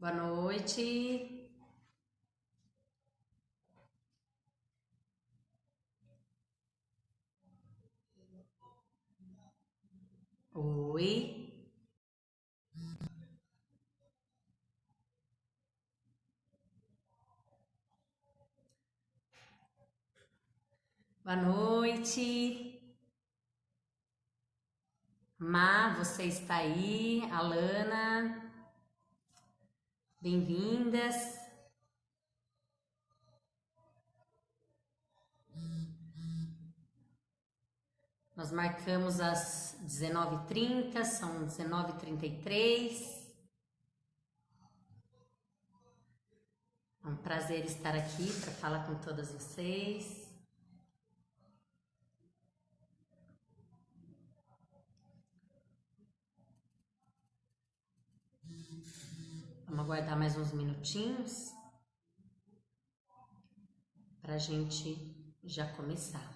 Boa noite. Oi. Boa noite. Má, você está aí? Alana, bem-vindas. Nós marcamos às 19h30, são 19h33. É um prazer estar aqui para falar com todas vocês. Vamos aguardar mais uns minutinhos para a gente já começar.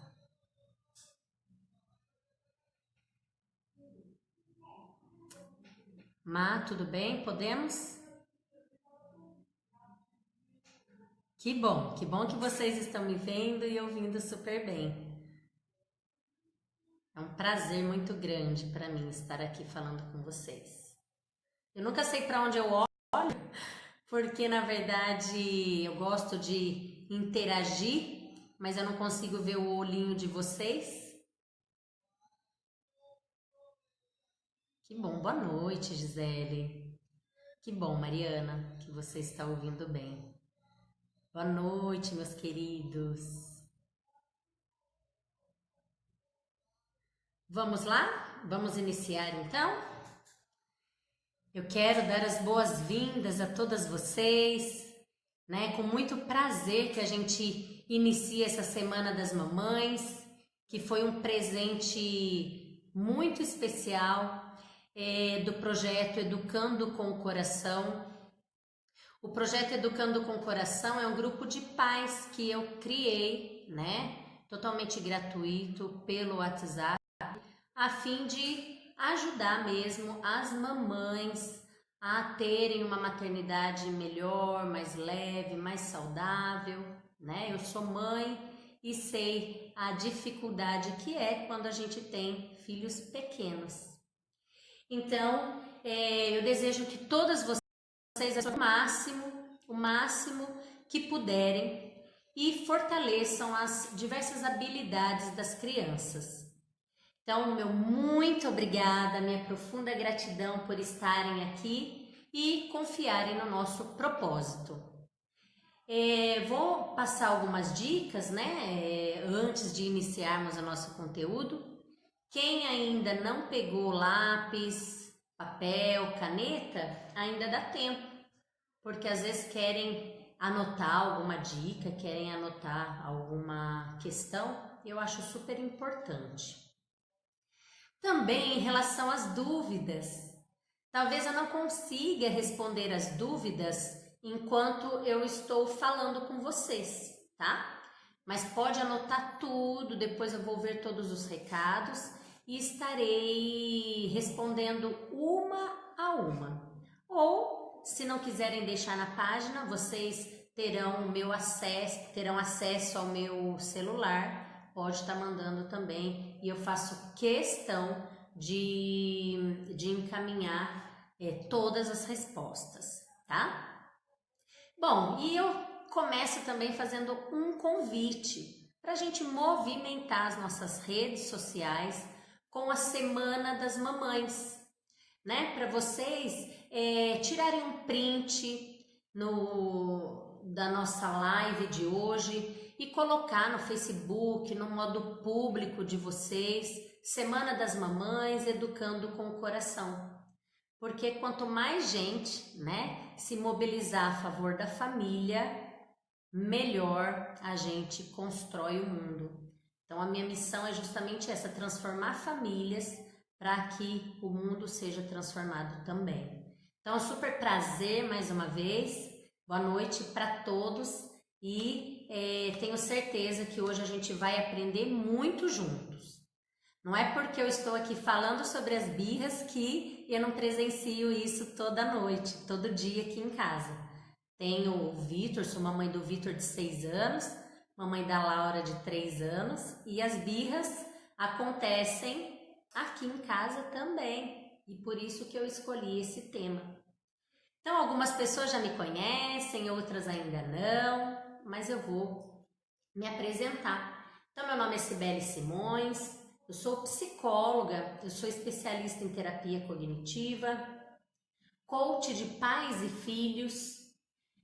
Má, tudo bem? Podemos? Que bom que vocês estão me vendo e ouvindo super bem. É um prazer muito grande para mim estar aqui falando com vocês. Eu nunca sei para onde eu olho, porque na verdade eu gosto de interagir, mas eu não consigo ver o olhinho de vocês. Que bom, boa noite, Gisele. Que bom, Mariana, que você está ouvindo bem. Boa noite, meus queridos. Vamos lá? Vamos iniciar então? Eu quero dar as boas-vindas a todas vocês, né? Com muito prazer que a gente inicia essa Semana das Mamães, que foi um presente muito especial do projeto Educando com o Coração. O projeto Educando com o Coração é um grupo de pais que eu criei, né? Totalmente gratuito pelo WhatsApp, a fim de ajudar mesmo as mamães a terem uma maternidade melhor, mais leve, mais saudável, né? Eu sou mãe e sei a dificuldade que é quando a gente tem filhos pequenos. Então, eu desejo que todas vocês façam o máximo que puderem e fortaleçam as diversas habilidades das crianças. Então, meu muito obrigada, minha profunda gratidão por estarem aqui e confiarem no nosso propósito. Vou passar algumas dicas, né, antes de iniciarmos o nosso conteúdo. Quem ainda não pegou lápis, papel, caneta, ainda dá tempo, porque às vezes querem anotar alguma dica, querem anotar alguma questão, eu acho super importante. Também em relação às dúvidas, talvez eu não consiga responder as dúvidas enquanto eu estou falando com vocês, tá? Mas pode anotar tudo, depois eu vou ver todos os recados e estarei respondendo uma a uma. Ou, se não quiserem deixar na página, vocês terão acesso ao meu celular, pode estar mandando também, e eu faço questão de encaminhar todas as respostas, tá? Bom, e eu começo também fazendo um convite para a gente movimentar as nossas redes sociais com a Semana das Mamães, né? Para vocês tirarem um print da nossa live de hoje e colocar no Facebook, no modo público de vocês, Semana das Mamães, Educando com o Coração. Porque quanto mais gente, né, se mobilizar a favor da família, melhor a gente constrói o mundo. Então a minha missão é justamente essa, transformar famílias para que o mundo seja transformado também. Então é um super prazer mais uma vez, boa noite para todos e tenho certeza que hoje a gente vai aprender muito juntos. Não é porque eu estou aqui falando sobre as birras que eu não presencio isso toda noite, todo dia aqui em casa. Tenho o Vitor, sou mamãe do Vitor de 6 anos, mamãe da Laura de 3 anos, e as birras acontecem aqui em casa também, e por isso que eu escolhi esse tema. Então, algumas pessoas já me conhecem, outras ainda não, mas eu vou me apresentar. Então, meu nome é Cibele Simões, eu sou psicóloga, eu sou especialista em terapia cognitiva, coach de pais e filhos.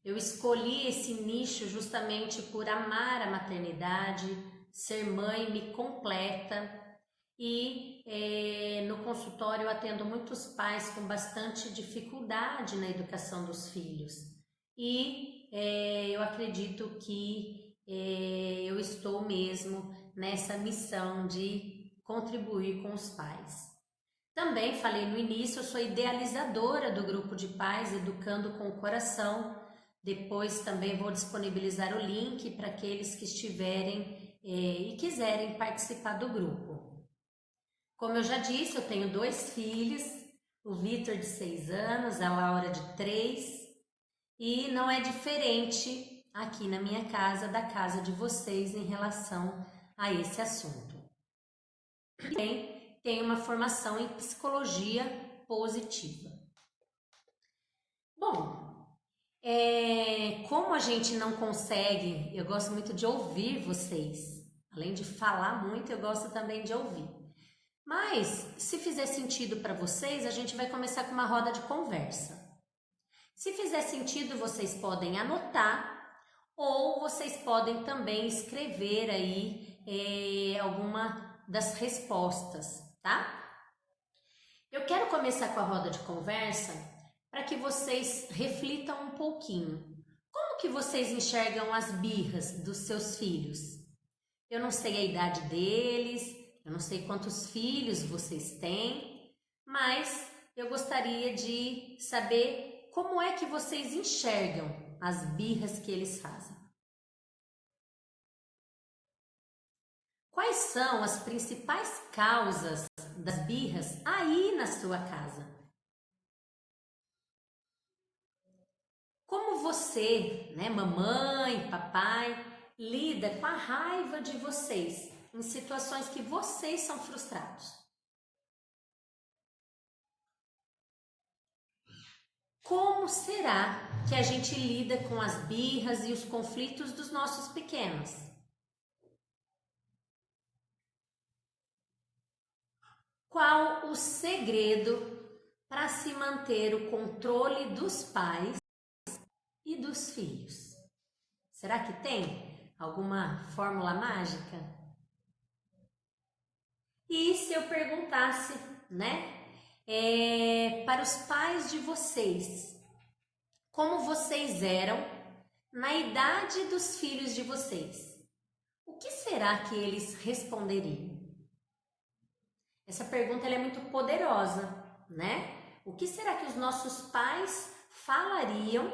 Eu escolhi esse nicho justamente por amar a maternidade, ser mãe me completa e no consultório eu atendo muitos pais com bastante dificuldade na educação dos filhos e eu acredito que eu estou mesmo nessa missão de contribuir com os pais. Também falei no início, eu sou idealizadora do grupo de pais Educando com o Coração. Depois também vou disponibilizar o link para aqueles que estiverem e quiserem participar do grupo. Como eu já disse, eu tenho 2 filhos, o Vitor de 6 anos, a Laura de 3, e não é diferente aqui na minha casa da casa de vocês em relação a esse assunto. Também tenho uma formação em psicologia positiva. Bom, como a gente não consegue, eu gosto muito de ouvir vocês. Além de falar muito, eu gosto também de ouvir. Mas, se fizer sentido para vocês, a gente vai começar com uma roda de conversa. Se fizer sentido, vocês podem anotar ou vocês podem também escrever aí alguma das respostas, tá? Eu quero começar com a roda de conversa para que vocês reflitam um pouquinho. Como que vocês enxergam as birras dos seus filhos? Eu não sei a idade deles, eu não sei quantos filhos vocês têm, mas eu gostaria de saber como é que vocês enxergam as birras que eles fazem. Quais são as principais causas das birras aí na sua casa? Como você, né, mamãe, papai, lida com a raiva de vocês em situações que vocês são frustrados? Como será que a gente lida com as birras e os conflitos dos nossos pequenos? Qual o segredo para se manter o controle dos pais e dos filhos? Será que tem alguma fórmula mágica? E se eu perguntasse, né, para os pais de vocês, como vocês eram na idade dos filhos de vocês? O que será que eles responderiam? Essa pergunta ela é muito poderosa, né? O que será que os nossos pais falariam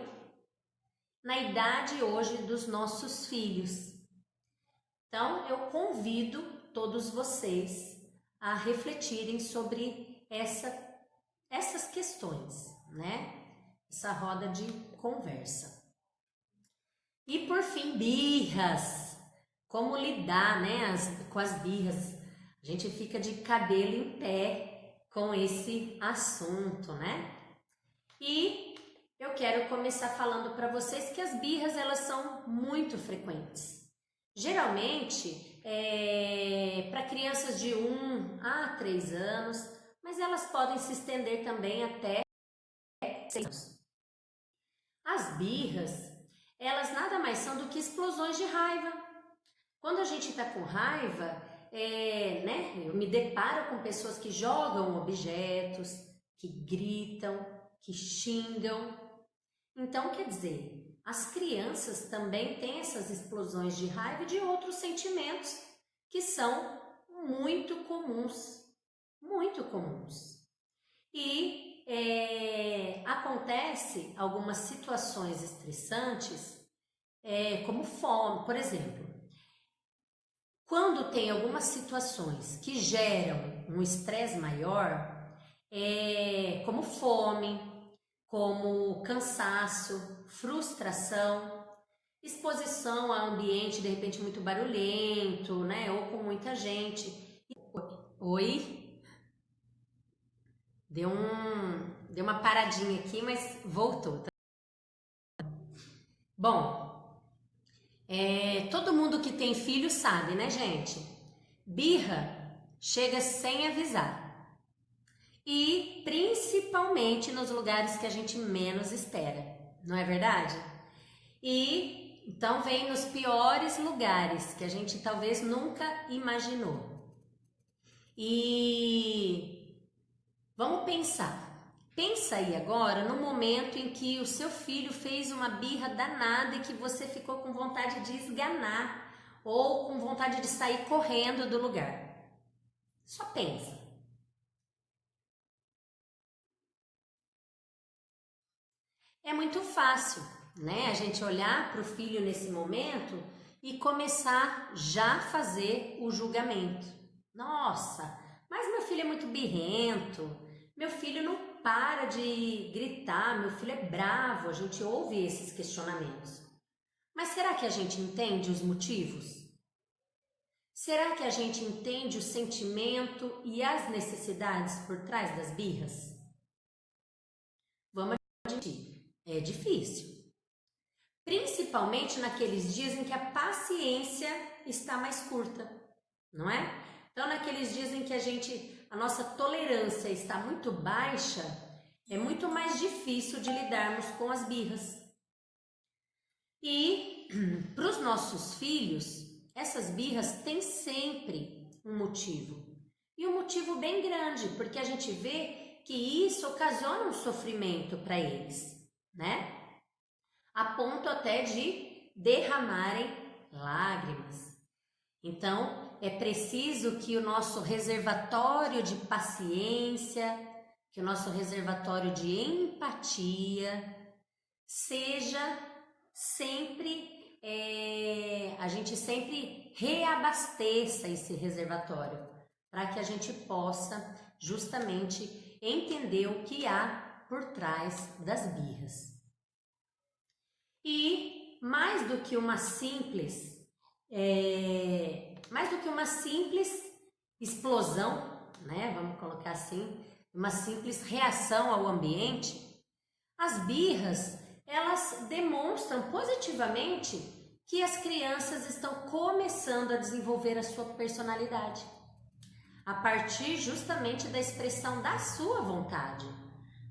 na idade hoje dos nossos filhos? Então, eu convido todos vocês a refletirem sobre essas questões, né? Essa roda de conversa. E por fim, birras. Como lidar, né, com as birras? A gente fica de cabelo em pé com esse assunto, né? E eu quero começar falando para vocês que as birras elas são muito frequentes. Geralmente para crianças de 1 a 3 anos, mas elas podem se estender também até 6 anos. As birras, elas nada mais são do que explosões de raiva. Quando a gente está com raiva, né, eu me deparo com pessoas que jogam objetos, que gritam, que xingam. Então, quer dizer, as crianças também têm essas explosões de raiva e de outros sentimentos que são muito comuns, muito comuns. E acontece algumas situações estressantes, como fome, por exemplo. Quando tem algumas situações que geram um estresse maior, como fome, como cansaço, frustração, exposição a ambiente de repente muito barulhento, né? Ou com muita gente. Oi? Deu uma paradinha aqui, mas voltou. Tá? Bom, todo mundo que tem filho sabe, né, gente? Birra chega sem avisar. E principalmente nos lugares que a gente menos espera, não é verdade? E então vem nos piores lugares que a gente talvez nunca imaginou. E vamos pensar. Pensa aí agora no momento em que o seu filho fez uma birra danada e que você ficou com vontade de esganar ou com vontade de sair correndo do lugar. Só pensa. É muito fácil, né? A gente olhar para o filho nesse momento e começar já a fazer o julgamento. Nossa, mas meu filho é muito birrento, meu filho não para de gritar, meu filho é bravo, a gente ouve esses questionamentos. Mas será que a gente entende os motivos? Será que a gente entende o sentimento e as necessidades por trás das birras? Vamos admitir. É difícil, principalmente naqueles dias em que a paciência está mais curta, não é? Então, naqueles dias em que a nossa tolerância está muito baixa, é muito mais difícil de lidarmos com as birras. E para os nossos filhos, essas birras têm sempre um motivo. E um motivo bem grande, porque a gente vê que isso ocasiona um sofrimento para eles, né? A ponto até de derramarem lágrimas. Então, é preciso que o nosso reservatório de paciência, que o nosso reservatório de empatia seja sempre, a gente sempre reabasteça esse reservatório, para que a gente possa justamente entender o que há por trás das birras. E mais do que uma simples explosão, né? Vamos colocar assim, uma simples reação ao ambiente, as birras, elas demonstram positivamente que as crianças estão começando a desenvolver a sua personalidade, a partir justamente da expressão da sua vontade,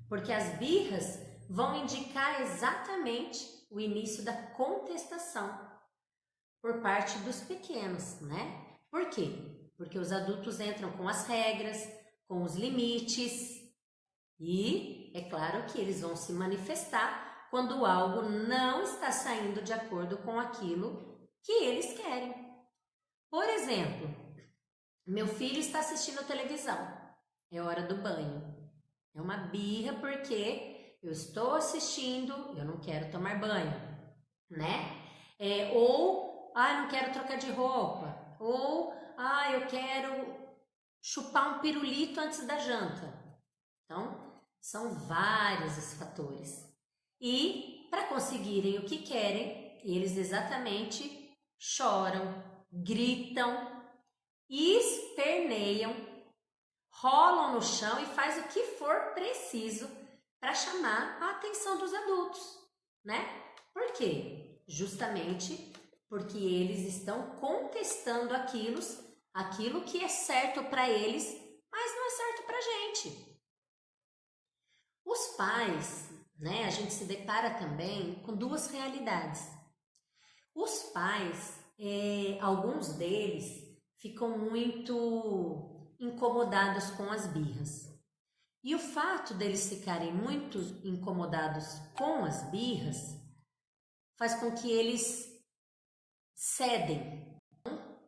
porque as birras vão indicar exatamente o início da contestação por parte dos pequenos, né? Por quê? Porque os adultos entram com as regras, com os limites e é claro que eles vão se manifestar quando algo não está saindo de acordo com aquilo que eles querem. Por exemplo, meu filho está assistindo televisão, é hora do banho. É uma birra porque eu estou assistindo, eu não quero tomar banho, né? Não quero trocar de roupa, ou eu quero chupar um pirulito antes da janta. Então, são vários os fatores. E para conseguirem o que querem, eles exatamente choram, gritam, esperneiam, rolam no chão e faz o que for preciso para chamar a atenção dos adultos, né? Por quê? Justamente porque eles estão contestando aquilo que é certo para eles, mas não é certo para a gente. Os pais, né? A gente se depara também com duas realidades. Os pais, alguns deles ficam muito incomodados com as birras. E o fato deles ficarem muito incomodados com as birras faz com que eles cedem.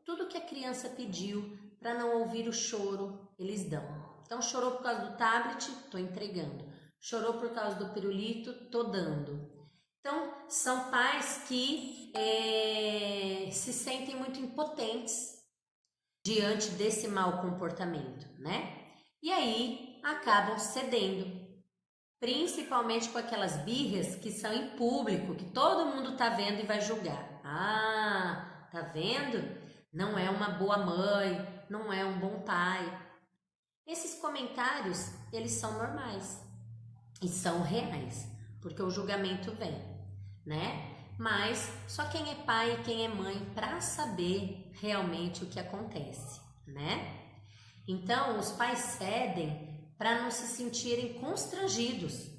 Tudo que a criança pediu para não ouvir o choro, eles dão. Então, chorou por causa do tablet, estou entregando. Chorou por causa do pirulito, estou dando. Então, são pais que se sentem muito impotentes diante desse mau comportamento, né? E aí acabam cedendo, principalmente com aquelas birras que são em público, que todo mundo tá vendo e vai julgar. Ah, tá vendo? Não é uma boa mãe, não é um bom pai. Esses comentários, eles são normais e são reais, porque o julgamento vem, né? Mas só quem é pai e quem é mãe para saber realmente o que acontece, né? Então, os pais cedem para não se sentirem constrangidos,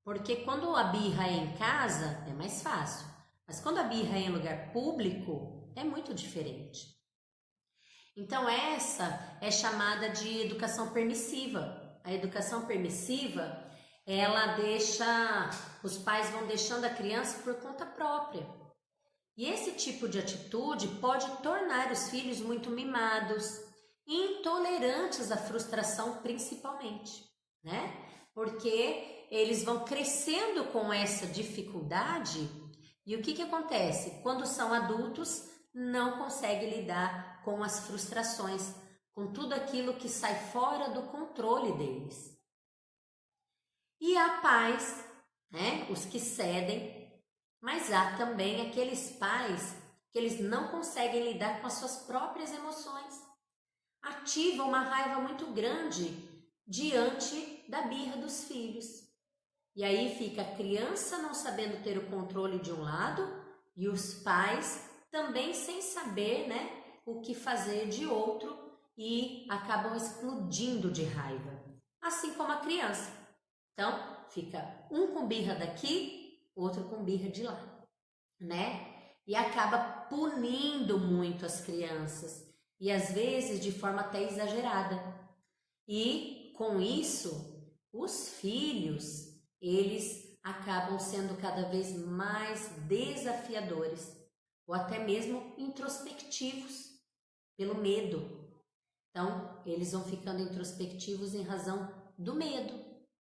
porque quando a birra é em casa é mais fácil, mas quando a birra é em lugar público é muito diferente. Então, essa é chamada de educação permissiva. A educação permissiva, ela deixa, os pais vão deixando a criança por conta própria. E esse tipo de atitude pode tornar os filhos muito mimados, intolerantes à frustração principalmente, né? Porque eles vão crescendo com essa dificuldade e o que acontece? Quando são adultos, não conseguem lidar com as frustrações, com tudo aquilo que sai fora do controle deles. E há pais, né, os que cedem, mas há também aqueles pais que eles não conseguem lidar com as suas próprias emoções. Ativam uma raiva muito grande diante da birra dos filhos. E aí fica a criança não sabendo ter o controle de um lado e os pais também sem saber, né, o que fazer de outro e acabam explodindo de raiva. Assim como a criança. Então, fica um com birra daqui, outro com birra de lá, né? E acaba punindo muito as crianças e às vezes de forma até exagerada. E com isso, os filhos, eles acabam sendo cada vez mais desafiadores ou até mesmo introspectivos pelo medo. Então, eles vão ficando introspectivos em razão do medo,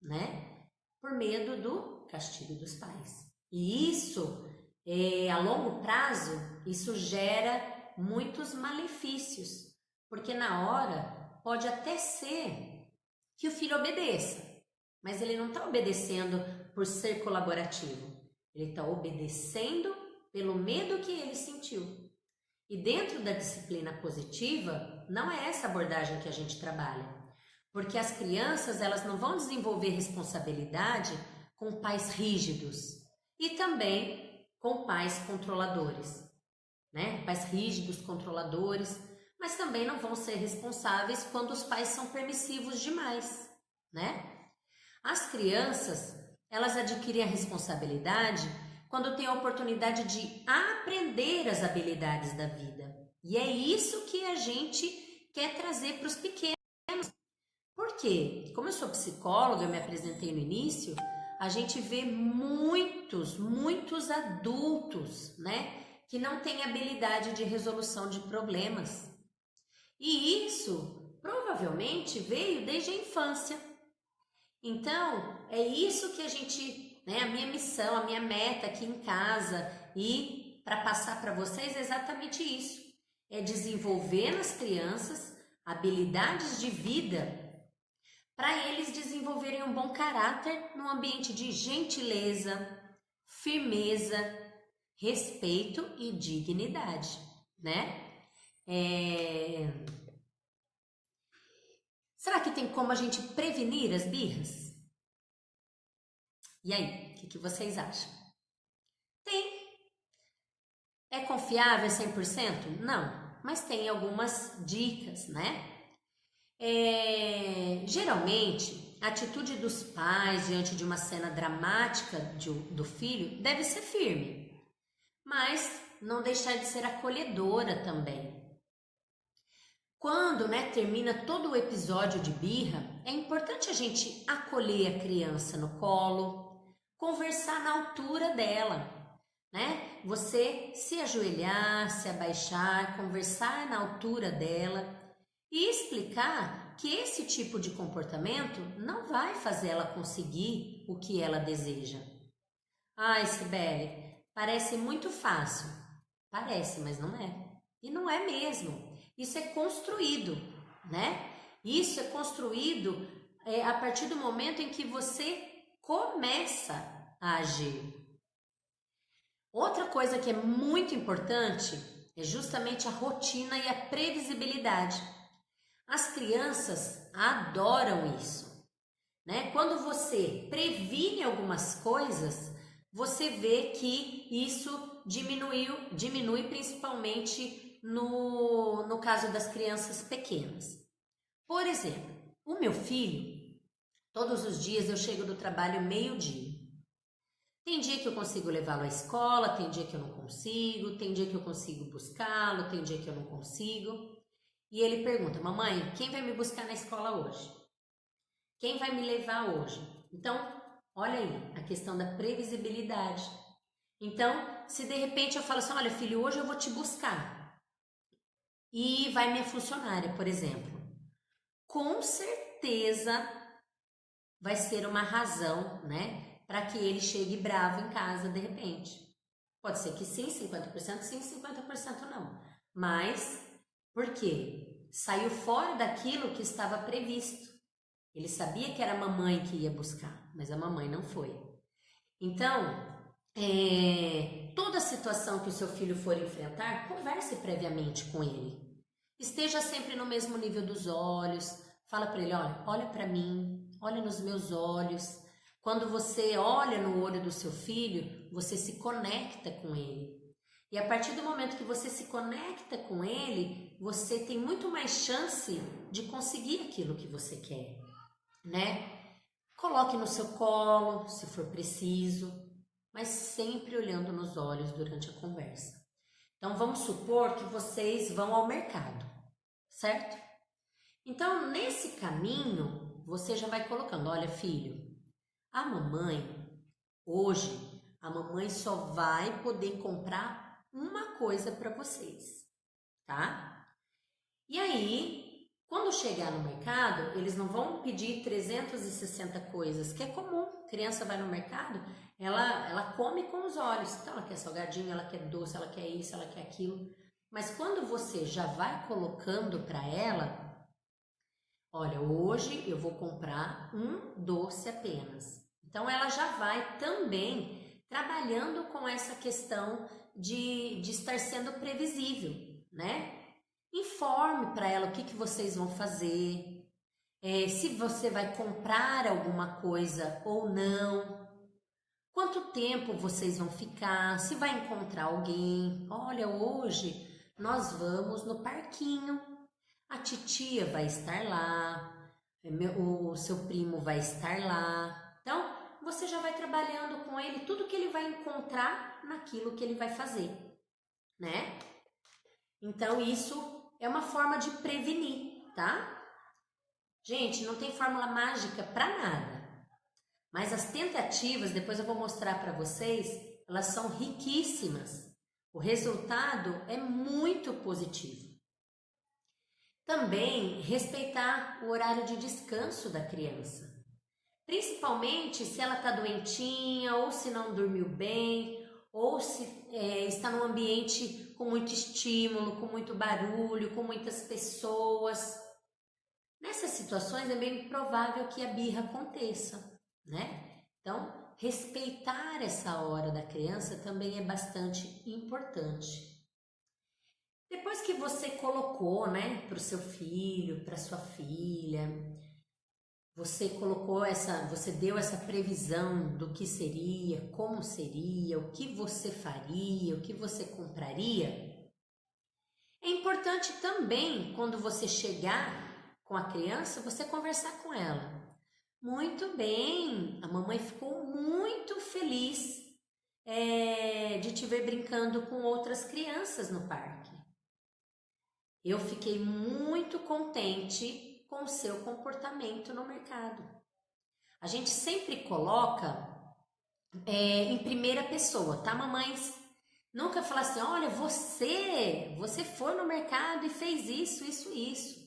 né? Por medo do castigo dos pais. E isso, a longo prazo, isso gera muitos malefícios, porque na hora pode até ser que o filho obedeça, mas ele não está obedecendo por ser colaborativo, ele está obedecendo pelo medo que ele sentiu. E dentro da disciplina positiva, não é essa abordagem que a gente trabalha, porque as crianças elas não vão desenvolver responsabilidade com pais rígidos e também com pais controladores, né? Pais rígidos, controladores, mas também não vão ser responsáveis quando os pais são permissivos demais, né? As crianças, elas adquirem a responsabilidade quando têm a oportunidade de aprender as habilidades da vida. E é isso que a gente quer trazer para os pequenos. Por quê? Como eu sou psicóloga, eu me apresentei no início, a gente vê muitos adultos, né, que não têm habilidade de resolução de problemas. E isso provavelmente veio desde a infância. Então, é isso que a gente, né, a minha missão, a minha meta aqui em casa e para passar para vocês é exatamente isso. É desenvolver nas crianças habilidades de vida para eles desenvolverem um bom caráter num ambiente de gentileza, firmeza, respeito e dignidade, né? Será que tem como a gente prevenir as birras? E aí, o que vocês acham? Tem. É confiável 100%? Não, mas tem algumas dicas, né? Geralmente, a atitude dos pais diante de uma cena dramática do filho deve ser firme, mas não deixar de ser acolhedora também. Quando, né, termina todo o episódio de birra, é importante a gente acolher a criança no colo, conversar na altura dela, né? Você se ajoelhar, se abaixar, conversar na altura dela e explicar que esse tipo de comportamento não vai fazer ela conseguir o que ela deseja. Ai, Sibeli, parece muito fácil. Parece, mas não é. E não é mesmo. Isso é construído, né? Isso é construído a partir do momento em que você começa a agir. Outra coisa que é muito importante é justamente a rotina e a previsibilidade. As crianças adoram isso, né? Quando você previne algumas coisas, você vê que isso diminui principalmente no caso das crianças pequenas. Por exemplo, o meu filho, todos os dias eu chego do trabalho meio-dia. Tem dia que eu consigo levá-lo à escola, tem dia que eu não consigo, tem dia que eu consigo buscá-lo, tem dia que eu não consigo. E ele pergunta: mamãe, quem vai me buscar na escola hoje? Quem vai me levar hoje? Então, olha aí, a questão da previsibilidade. Então, se de repente eu falo assim: olha filho, hoje eu vou te buscar. E vai minha funcionária, por exemplo. Com certeza vai ser uma razão, né, para que ele chegue bravo em casa de repente. Pode ser que sim, 50% sim, 50% não. Mas, por quê? Saiu fora daquilo que estava previsto. Ele sabia que era a mamãe que ia buscar, mas a mamãe não foi. Então, toda situação que o seu filho for enfrentar, converse previamente com ele. Esteja sempre no mesmo nível dos olhos. Fala para ele: olha para mim, olha nos meus olhos. Quando você olha no olho do seu filho, você se conecta com ele. E a partir do momento que você se conecta com ele, você tem muito mais chance de conseguir aquilo que você quer, né? Coloque no seu colo, se for preciso, mas sempre olhando nos olhos durante a conversa. Então, vamos supor que vocês vão ao mercado, certo? Então, nesse caminho, você já vai colocando: olha, filho, a mamãe, hoje, a mamãe só vai poder comprar uma coisa para vocês, tá? E aí, quando chegar no mercado, eles não vão pedir 360 coisas, que é comum. A criança vai no mercado, ela come com os olhos. Então, ela quer salgadinho, ela quer doce, ela quer isso, ela quer aquilo. Mas quando você já vai colocando para ela: olha, hoje eu vou comprar um doce apenas. Então, ela já vai também trabalhando com essa questão de estar sendo previsível, né? Informe para ela o que vocês vão fazer, se você vai comprar alguma coisa ou não, quanto tempo vocês vão ficar, se vai encontrar alguém. Olha, hoje nós vamos no parquinho, a titia vai estar lá, o seu primo vai estar lá. Então, você já vai trabalhando com ele tudo que ele vai encontrar naquilo que ele vai fazer, né? Então, isso é uma forma de prevenir, tá? Gente, não tem fórmula mágica para nada. Mas as tentativas, depois eu vou mostrar para vocês, elas são riquíssimas. O resultado é muito positivo. Também respeitar o horário de descanso da criança. Principalmente se ela está doentinha, ou se não dormiu bem, ou se está num ambiente com muito estímulo, com muito barulho, com muitas pessoas. Nessas situações é bem provável que a birra aconteça, né? Então, respeitar essa hora da criança também é bastante importante. Depois que você colocou, né, para o seu filho, para sua filha, você deu essa previsão do que seria, como seria, o que você faria, o que você compraria. É importante também, quando você chegar com a criança, você conversar com ela. Muito bem, a mamãe ficou muito feliz de te ver brincando com outras crianças no parque. Eu fiquei muito contente com o seu comportamento no mercado. A gente sempre coloca em primeira pessoa, tá, mamães? Nunca fala assim: olha, você foi no mercado e fez isso, isso, isso.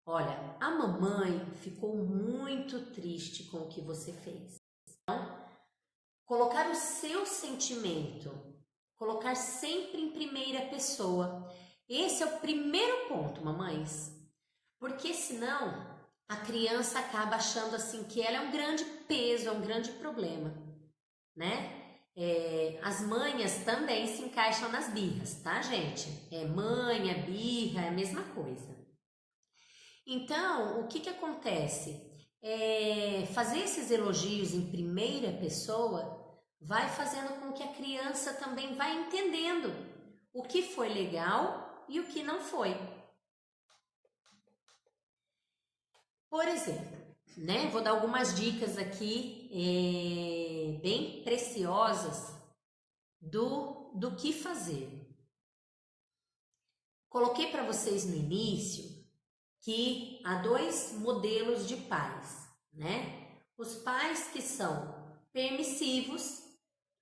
Olha, a mamãe ficou muito triste com o que você fez. Então, colocar o seu sentimento, colocar sempre em primeira pessoa. Esse é o primeiro ponto, mamães. Porque senão a criança acaba achando assim que ela é um grande peso, é um grande problema, né? As manhas também se encaixam nas birras, tá, gente? Manha, birra, é a mesma coisa. Então, o que acontece? Fazer esses elogios em primeira pessoa vai fazendo com que a criança também vá entendendo o que foi legal e o que não foi. Por exemplo, né? Vou dar algumas dicas aqui bem preciosas do que fazer. Coloquei para vocês no início que há dois modelos de pais, né? Os pais que são permissivos,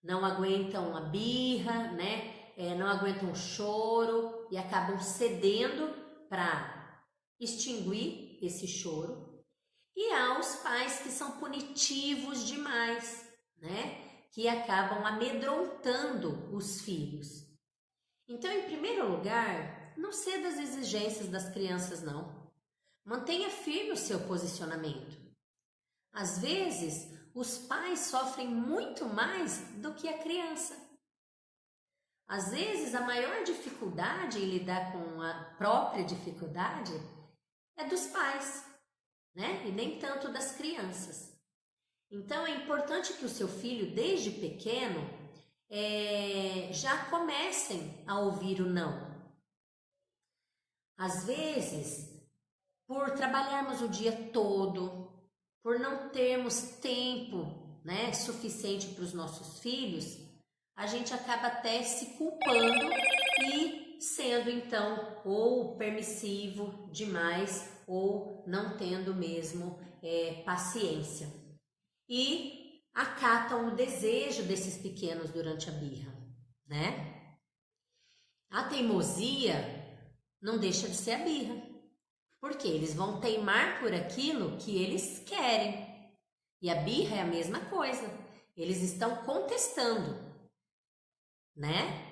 não aguentam a birra, né? Não aguentam o choro e acabam cedendo para extinguir esse choro. E há os pais que são punitivos demais, né? Que acabam amedrontando os filhos. Então, em primeiro lugar, não ceda às exigências das crianças, não. Mantenha firme o seu posicionamento. Às vezes, os pais sofrem muito mais do que a criança. Às vezes, a maior dificuldade em lidar com a própria dificuldade é dos pais, né? E nem tanto das crianças. Então, é importante que o seu filho, desde pequeno, já comecem a ouvir o não. Às vezes, por trabalharmos o dia todo, por não termos tempo, né, suficiente para os nossos filhos, a gente acaba até se culpando e sendo então ou permissivo demais ou não tendo mesmo paciência. E acatam o desejo desses pequenos durante a birra, né? A teimosia não deixa de ser a birra, porque eles vão teimar por aquilo que eles querem. E a birra é a mesma coisa, eles estão contestando, né?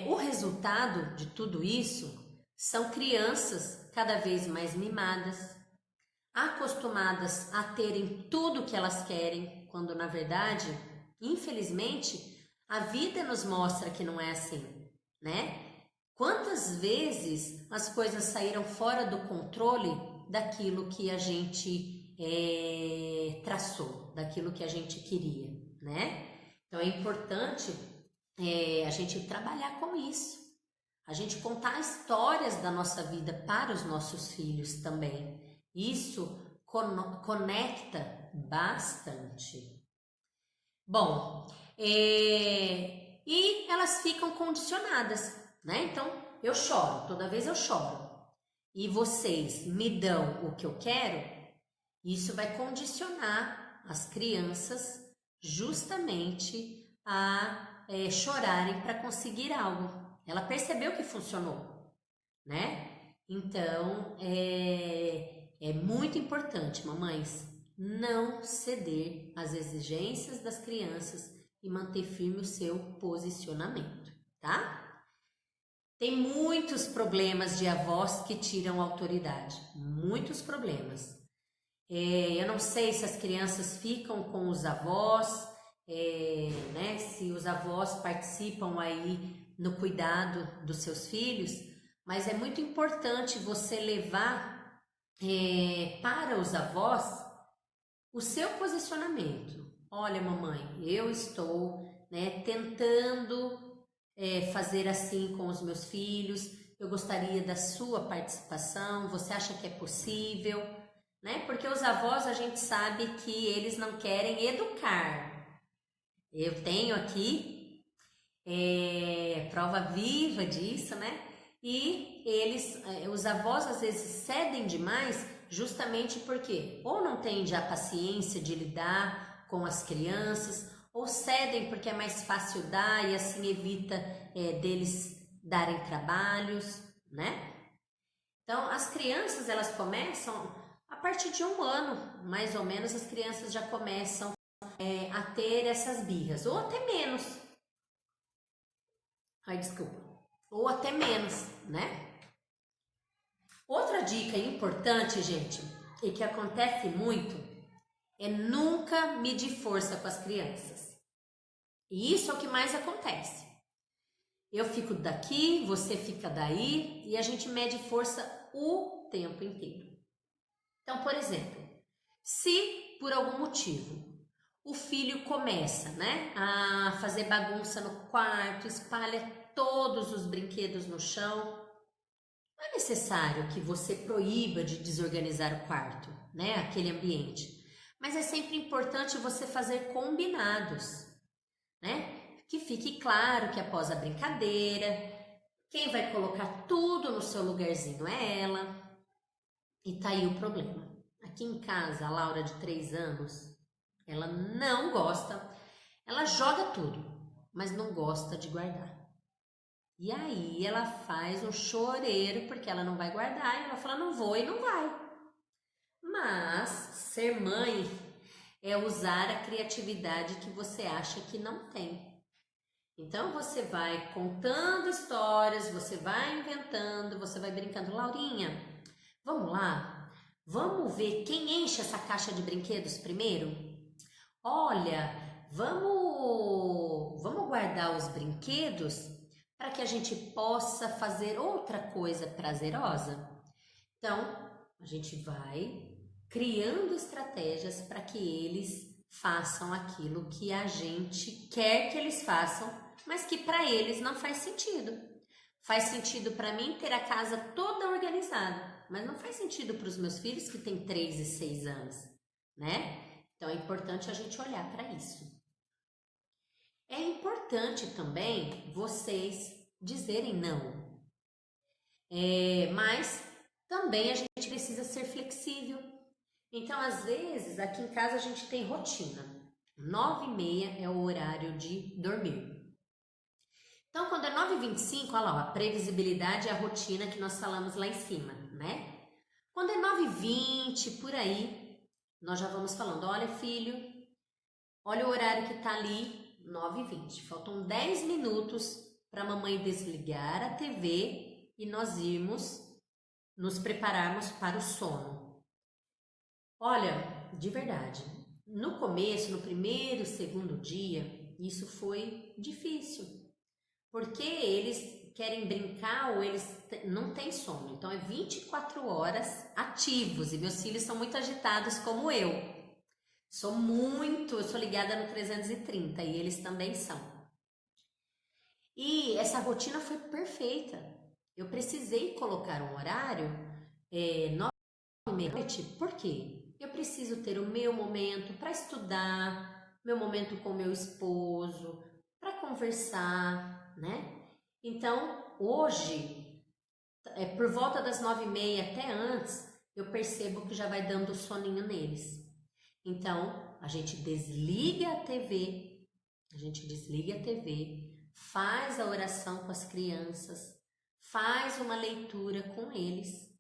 O resultado de tudo isso são crianças cada vez mais mimadas, acostumadas a terem tudo que elas querem, quando na verdade, infelizmente, a vida nos mostra que não é assim, né? Quantas vezes as coisas saíram fora do controle daquilo que a gente traçou, daquilo que a gente queria, né? Então é importante a gente trabalhar com isso, a gente contar histórias da nossa vida para os nossos filhos também. Isso conecta bastante. Bom, e elas ficam condicionadas, né? Então, eu choro, toda vez eu choro. E vocês me dão o que eu quero, isso vai condicionar as crianças justamente a chorarem para conseguir algo. Ela percebeu que funcionou, né? Então, é muito importante, mamães, não ceder às exigências das crianças e manter firme o seu posicionamento, tá? Tem muitos problemas de avós que tiram autoridade, muitos problemas. Eu não sei se as crianças ficam com os avós, né, se os avós participam aí no cuidado dos seus filhos, mas é muito importante você levar para os avós o seu posicionamento. Olha, mamãe, eu estou, né, tentando fazer assim com os meus filhos, eu gostaria da sua participação, você acha que é possível, né? Porque os avós a gente sabe que eles não querem educar. Eu tenho aqui prova viva disso, né? E os avós às vezes cedem demais justamente porque ou não têm já paciência de lidar com as crianças, ou cedem porque é mais fácil dar e assim evita deles darem trabalhos, né? Então, as crianças, elas começam a partir de 1 ano, mais ou menos, as crianças já começam a ter essas birras, ou até menos. Ai, desculpa. ou até menos, né? Outra dica importante, gente, e que acontece muito, é nunca medir força com as crianças. E isso é o que mais acontece. Eu fico daqui, você fica daí e a gente mede força o tempo inteiro. Então, por exemplo, se por algum motivo o filho começa, né, a fazer bagunça no quarto, espalha todos os brinquedos no chão, não é necessário que você proíba de desorganizar o quarto, né, aquele ambiente. Mas é sempre importante você fazer combinados, né? Que fique claro que após a brincadeira, quem vai colocar tudo no seu lugarzinho é ela. E tá aí o problema. Aqui em casa, a Laura de 3 anos, ela não gosta, ela joga tudo, mas não gosta de guardar. E aí ela faz um choreiro porque ela não vai guardar e ela fala não vou e não vai. Mas ser mãe é usar a criatividade que você acha que não tem. Então você vai contando histórias, você vai inventando, você vai brincando. Laurinha, vamos lá? Vamos ver quem enche essa caixa de brinquedos primeiro? Olha, vamos guardar os brinquedos para que a gente possa fazer outra coisa prazerosa. Então, a gente vai criando estratégias para que eles façam aquilo que a gente quer que eles façam, mas que para eles não faz sentido. Faz sentido para mim ter a casa toda organizada, mas não faz sentido para os meus filhos que têm 3 e 6 anos, né? Então é importante a gente olhar para isso. É importante também vocês dizerem não, mas também a gente precisa ser flexível. Então, às vezes, aqui em casa a gente tem rotina. 9h30 é o horário de dormir. Então, quando é 9h25, olha lá, a previsibilidade é a rotina que nós falamos lá em cima, né? Quando é 9h20, por aí, nós já vamos falando, olha filho, olha o horário que tá ali, 9h20. Faltam 10 minutos para a mamãe desligar a TV e nós irmos nos prepararmos para o sono. Olha, de verdade, no começo, no primeiro, segundo dia, isso foi difícil. Porque eles querem brincar ou eles não têm sono. Então é 24 horas ativos e meus filhos são muito agitados como eu. Eu sou ligada no 330 e eles também são. E essa rotina foi perfeita. Eu precisei colocar um horário 9h30. Por quê? Eu preciso ter o meu momento para estudar, meu momento com meu esposo, para conversar, né? Então, hoje, por volta das 9h30 até antes, eu percebo que já vai dando soninho neles. Então, a gente desliga a TV, faz a oração com as crianças, faz uma leitura com eles.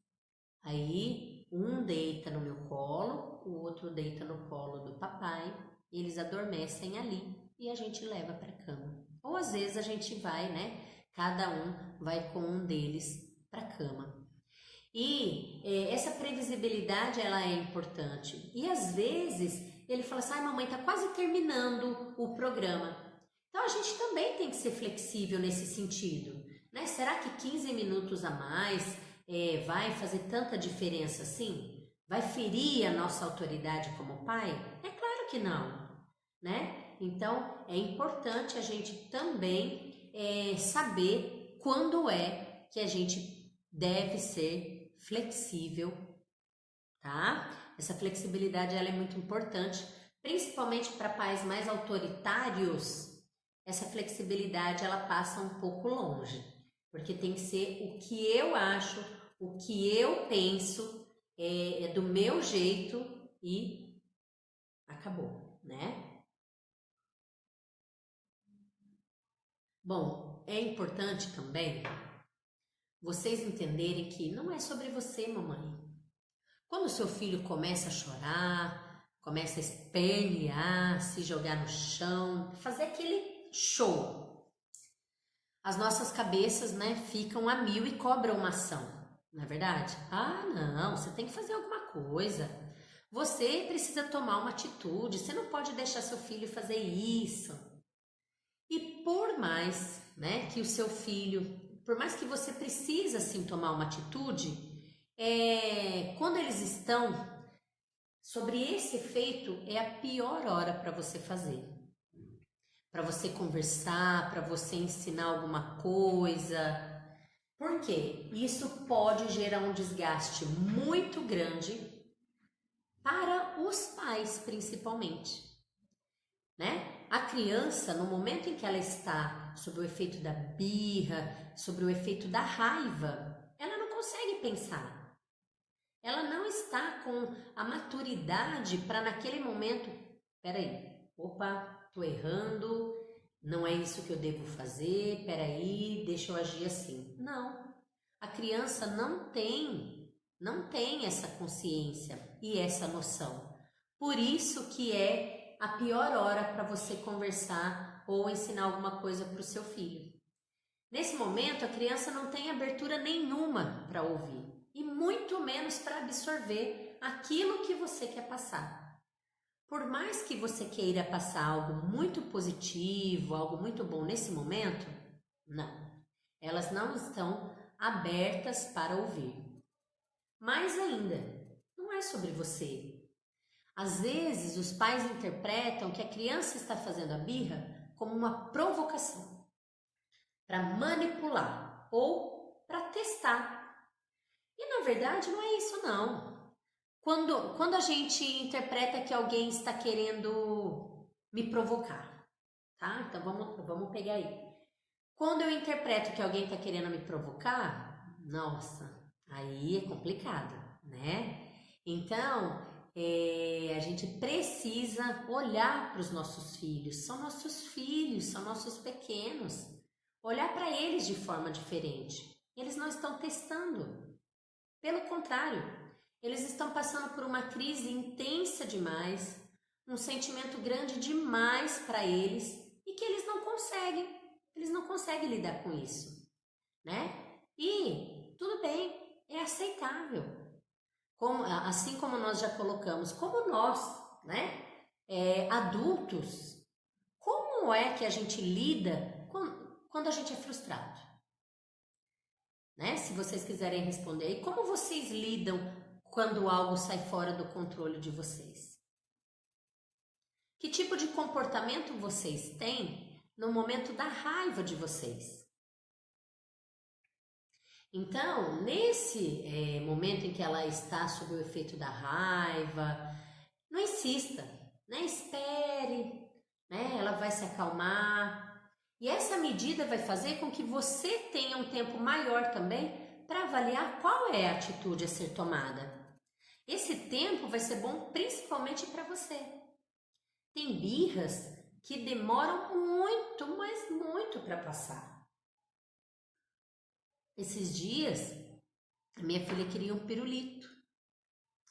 Aí, um deita no meu colo, o outro deita no colo do papai, eles adormecem ali e a gente leva para a cama. Ou às vezes a gente vai, né? Cada um vai com um deles para a cama. E essa previsibilidade, ela é importante. E às vezes ele fala assim, mamãe, tá quase terminando o programa. Então a gente também tem que ser flexível nesse sentido, né? Será que 15 minutos a mais vai fazer tanta diferença assim? Vai ferir a nossa autoridade como pai? É claro que não, né? Então é importante a gente também saber quando é que a gente deve ser flexível, tá? Essa flexibilidade ela é muito importante, principalmente para pais mais autoritários. Essa flexibilidade ela passa um pouco longe, porque tem que ser o que eu acho, o que eu penso, é do meu jeito e acabou, né? Bom, é importante também vocês entenderem que não é sobre você, mamãe. Quando o seu filho começa a chorar, começa a espernear, se jogar no chão, fazer aquele show, as nossas cabeças, né, ficam a mil e cobram uma ação, não é verdade? Ah, não, você tem que fazer alguma coisa. Você precisa tomar uma atitude, você não pode deixar seu filho fazer isso. E por mais, né, que o seu filho, por mais que você precisa sim tomar uma atitude, quando eles estão sobre esse efeito, é a pior hora para você fazer. Para você conversar, para você ensinar alguma coisa. Por quê? Isso pode gerar um desgaste muito grande para os pais, principalmente, né? A criança, no momento em que ela está sob o efeito da birra, sobre o efeito da raiva, ela não consegue pensar. Ela não está com a maturidade para naquele momento, peraí, opa, tô errando, não é isso que eu devo fazer, peraí, deixa eu agir assim. Não, a criança não tem essa consciência e essa noção. Por isso que é a pior hora para você conversar ou ensinar alguma coisa para o seu filho. Nesse momento, a criança não tem abertura nenhuma para ouvir e muito menos para absorver aquilo que você quer passar. Por mais que você queira passar algo muito positivo, algo muito bom nesse momento, não. Elas não estão abertas para ouvir. Mais ainda, não é sobre você. Às vezes, os pais interpretam que a criança está fazendo a birra como uma provocação para manipular ou para testar. E na verdade não é isso não. Quando a gente interpreta que alguém está querendo me provocar, tá? Então vamos pegar aí. Quando eu interpreto que alguém está querendo me provocar, nossa, aí é complicado, né? Então, a gente precisa olhar para os nossos filhos. São nossos filhos, são nossos pequenos. Olhar para eles de forma diferente. Eles não estão testando. Pelo contrário, eles estão passando por uma crise intensa demais, um sentimento grande demais para eles e que eles não conseguem lidar com isso, né? E tudo bem, é aceitável. Assim como nós já colocamos, como nós, né, adultos, como é que a gente lida quando a gente é frustrado? Né? Se vocês quiserem responder, e como vocês lidam quando algo sai fora do controle de vocês? Que tipo de comportamento vocês têm no momento da raiva de vocês? Então, nesse momento em que ela está sob o efeito da raiva, não insista, né? Espere, né? Ela vai se acalmar. E essa medida vai fazer com que você tenha um tempo maior também para avaliar qual é a atitude a ser tomada. Esse tempo vai ser bom principalmente para você. Tem birras que demoram muito, mas muito para passar. Esses dias, a minha filha queria um pirulito.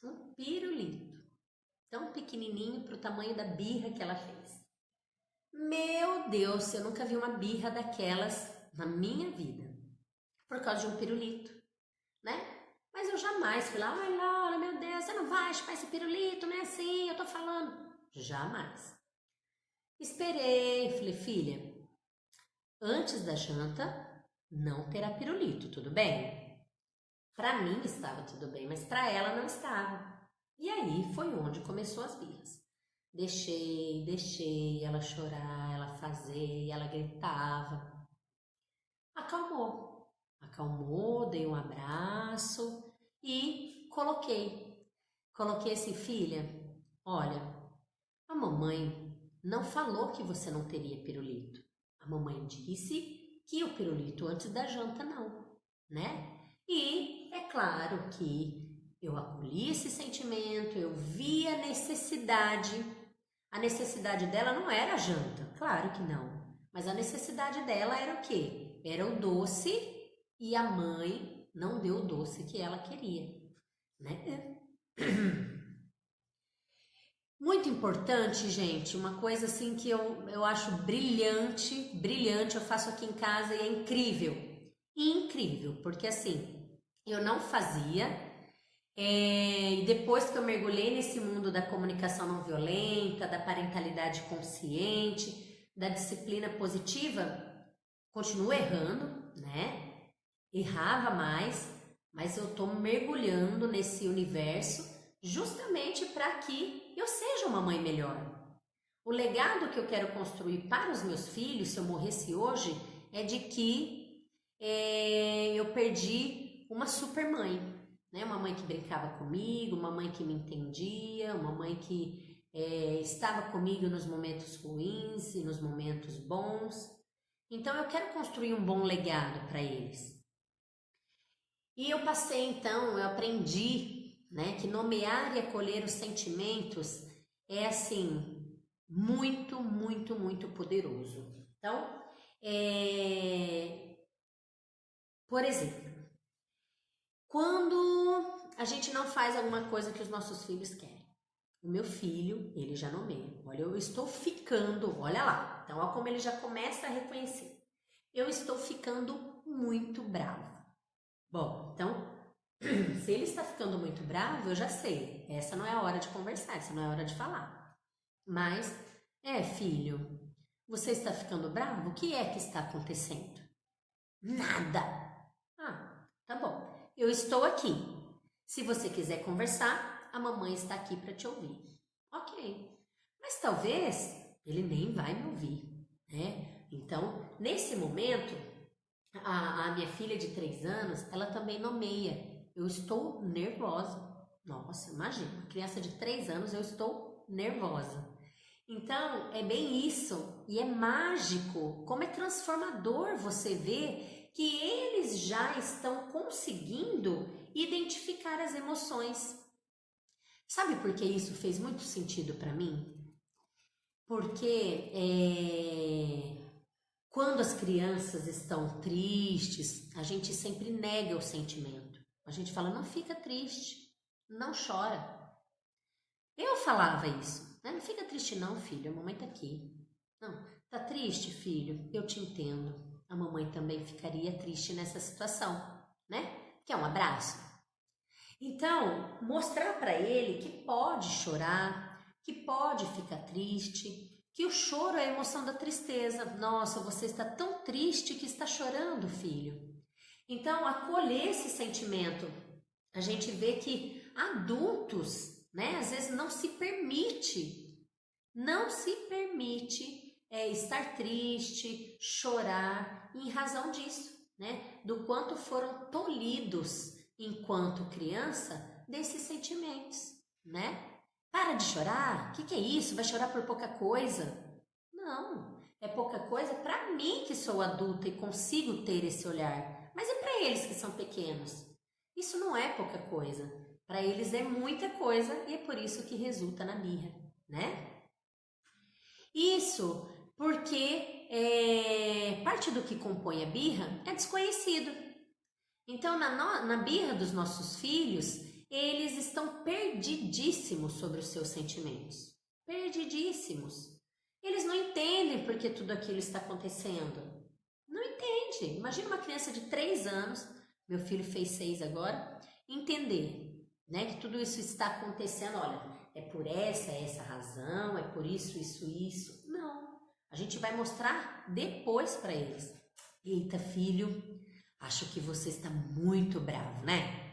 Um pirulito. Tão pequenininho para o tamanho da birra que ela fez. Meu Deus, eu nunca vi uma birra daquelas na minha vida. Por causa de um pirulito, né? Mas eu jamais fui lá, ai Laura, meu Deus, você não vai chupar esse pirulito, não é assim, eu tô falando. Jamais. Esperei, falei, filha, antes da janta não terá pirulito, tudo bem? Para mim estava tudo bem, mas para ela não estava. E aí foi onde começou as birras. Deixei ela chorar, ela fazer, ela gritava. Acalmou, dei um abraço e coloquei assim, filha, olha, a mamãe não falou que você não teria pirulito. A mamãe disse que o pirulito antes da janta não, né? E é claro que eu acolhi esse sentimento, eu vi a necessidade. A necessidade dela não era a janta, claro que não. Mas a necessidade dela era o quê? Era o doce e a mãe não deu o doce que ela queria, né? Muito importante, gente, uma coisa assim que eu acho brilhante, brilhante, eu faço aqui em casa e é incrível. Incrível, porque assim, eu não fazia, e depois que eu mergulhei nesse mundo da comunicação não violenta, da parentalidade consciente, da disciplina positiva, continuo errando, né? Errava mais, mas eu tô mergulhando nesse universo justamente para que eu seja uma mãe melhor. O legado que eu quero construir para os meus filhos, se eu morresse hoje, é de que eu perdi uma super mãe, né? Uma mãe que brincava comigo, uma mãe que me entendia, uma mãe que estava comigo nos momentos ruins e nos momentos bons. Então eu quero construir um bom legado para eles. E eu passei então, eu aprendi, né, que nomear e acolher os sentimentos é assim, muito, muito, muito poderoso. Então, por exemplo, quando a gente não faz alguma coisa que os nossos filhos querem, o meu filho, ele já nomeia. Olha, eu estou ficando, olha lá. Então, olha como ele já começa a reconhecer. Eu estou ficando muito bravo. Bom, então, se ele está ficando muito bravo, eu já sei. Essa não é a hora de conversar, essa não é a hora de falar. Mas, filho, você está ficando bravo? O que é que está acontecendo? Nada. Ah, tá bom. Eu estou aqui. Se você quiser conversar, a mamãe está aqui para te ouvir. Ok. Mas talvez ele nem vai me ouvir, né? Então, nesse momento, a minha filha de 3 anos, ela também nomeia. Eu estou nervosa. Nossa, imagina, uma criança de 3 anos, eu estou nervosa. Então, é bem isso. E é mágico. Como é transformador você ver que eles já estão conseguindo identificar as emoções. Sabe por que isso fez muito sentido para mim? Porque quando as crianças estão tristes, a gente sempre nega o sentimento. A gente fala, não fica triste, não chora. Eu falava isso, né? Não fica triste não, filho, a mamãe tá aqui. Não, tá triste, filho? Eu te entendo. A mamãe também ficaria triste nessa situação, né? Quer um abraço? Então, mostrar para ele que pode chorar, que pode ficar triste, que o choro é a emoção da tristeza. Nossa, você está tão triste que está chorando, filho. Então, acolher esse sentimento. A gente vê que adultos, né, às vezes não se permite estar triste, chorar, em razão disso, né, do quanto foram tolhidos enquanto criança desses sentimentos, né? Para de chorar, o que é isso? Vai chorar por pouca coisa? Não, é pouca coisa para mim que sou adulta e consigo ter esse olhar, mas é para eles que são pequenos. Isso não é pouca coisa, para eles é muita coisa e é por isso que resulta na birra, né? Isso porque parte do que compõe a birra é desconhecido. Então, na birra dos nossos filhos, eles estão perdidíssimos sobre os seus sentimentos. Perdidíssimos. Eles não entendem por que tudo aquilo está acontecendo. Não entende. Imagina uma criança de 3 anos, meu filho fez 6 agora, entender, né, que tudo isso está acontecendo. Olha, é por essa razão, é por isso, isso. Não. A gente vai mostrar depois para eles. Eita, filho, acho que você está muito bravo, né?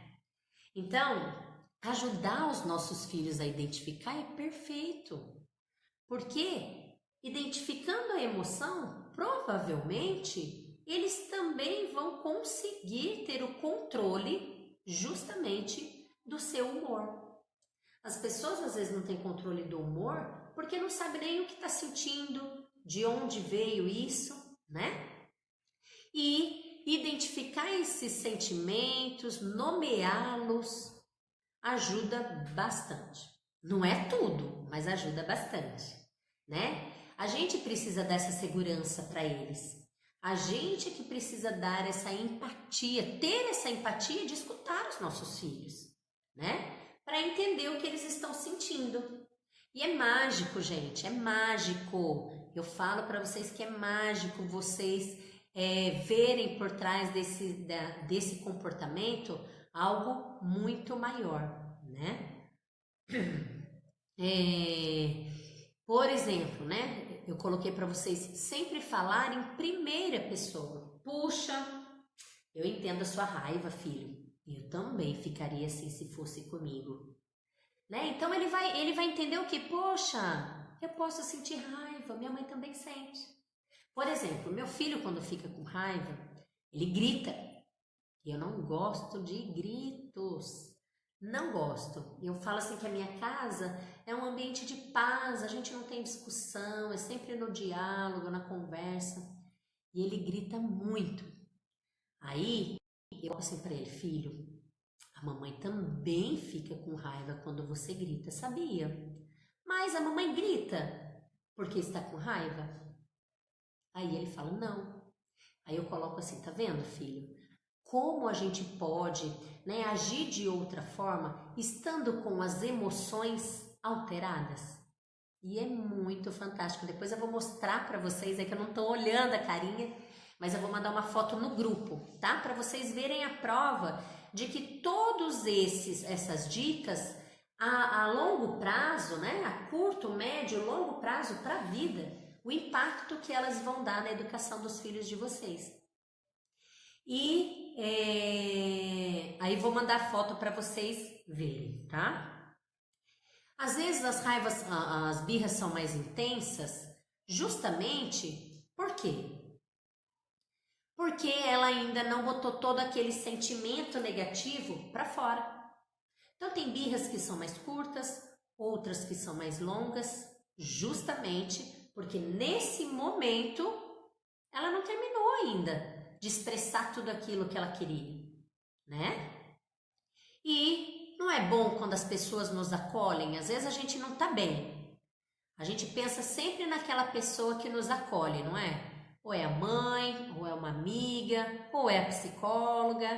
Então, ajudar os nossos filhos a identificar é perfeito. Porque identificando a emoção, provavelmente eles também vão conseguir ter o controle justamente do seu humor. As pessoas às vezes não têm controle do humor porque não sabem nem o que está sentindo, de onde veio isso, né? E identificar esses sentimentos, nomeá-los, ajuda bastante. Não é tudo, mas ajuda bastante, né? A gente precisa dessa segurança para eles. A gente que precisa dar essa empatia, ter essa empatia de escutar os nossos filhos, né? Para entender o que eles estão sentindo. E é mágico, gente, é mágico. Eu falo para vocês que é mágico vocês verem por trás desse comportamento algo muito maior, né? Por exemplo, né? Eu coloquei para vocês sempre falar em primeira pessoa. Puxa, eu entendo a sua raiva, filho. Eu também ficaria assim se fosse comigo. Né? Então ele vai entender o que? Poxa, eu posso sentir raiva, minha mãe também sente. Por exemplo, meu filho quando fica com raiva, ele grita. E eu não gosto de gritos. Não gosto. Eu falo assim que a minha casa é um ambiente de paz, a gente não tem discussão, é sempre no diálogo, na conversa. E ele grita muito. Aí eu falo assim para ele, filho, a mamãe também fica com raiva quando você grita, sabia? Mas a mamãe grita porque está com raiva? Aí ele fala, não. Aí eu coloco assim, tá vendo, filho? Como a gente pode, né, agir de outra forma, estando com as emoções alteradas? E é muito fantástico. Depois eu vou mostrar para vocês, é que eu não estou olhando a carinha, mas eu vou mandar uma foto no grupo, tá? Para vocês verem a prova de que todos essas dicas a longo prazo, né, a curto, médio, longo prazo para a vida, o impacto que elas vão dar na educação dos filhos de vocês. E aí vou mandar foto para vocês verem, tá? Às vezes as birras são mais intensas, justamente por quê? Porque ela ainda não botou todo aquele sentimento negativo para fora. Então tem birras que são mais curtas, outras que são mais longas, justamente porque nesse momento ela não terminou ainda de expressar tudo aquilo que ela queria, né? E não é bom quando as pessoas nos acolhem, às vezes a gente não tá bem. A gente pensa sempre naquela pessoa que nos acolhe, não é? Ou é a mãe, ou é uma amiga, ou é a psicóloga,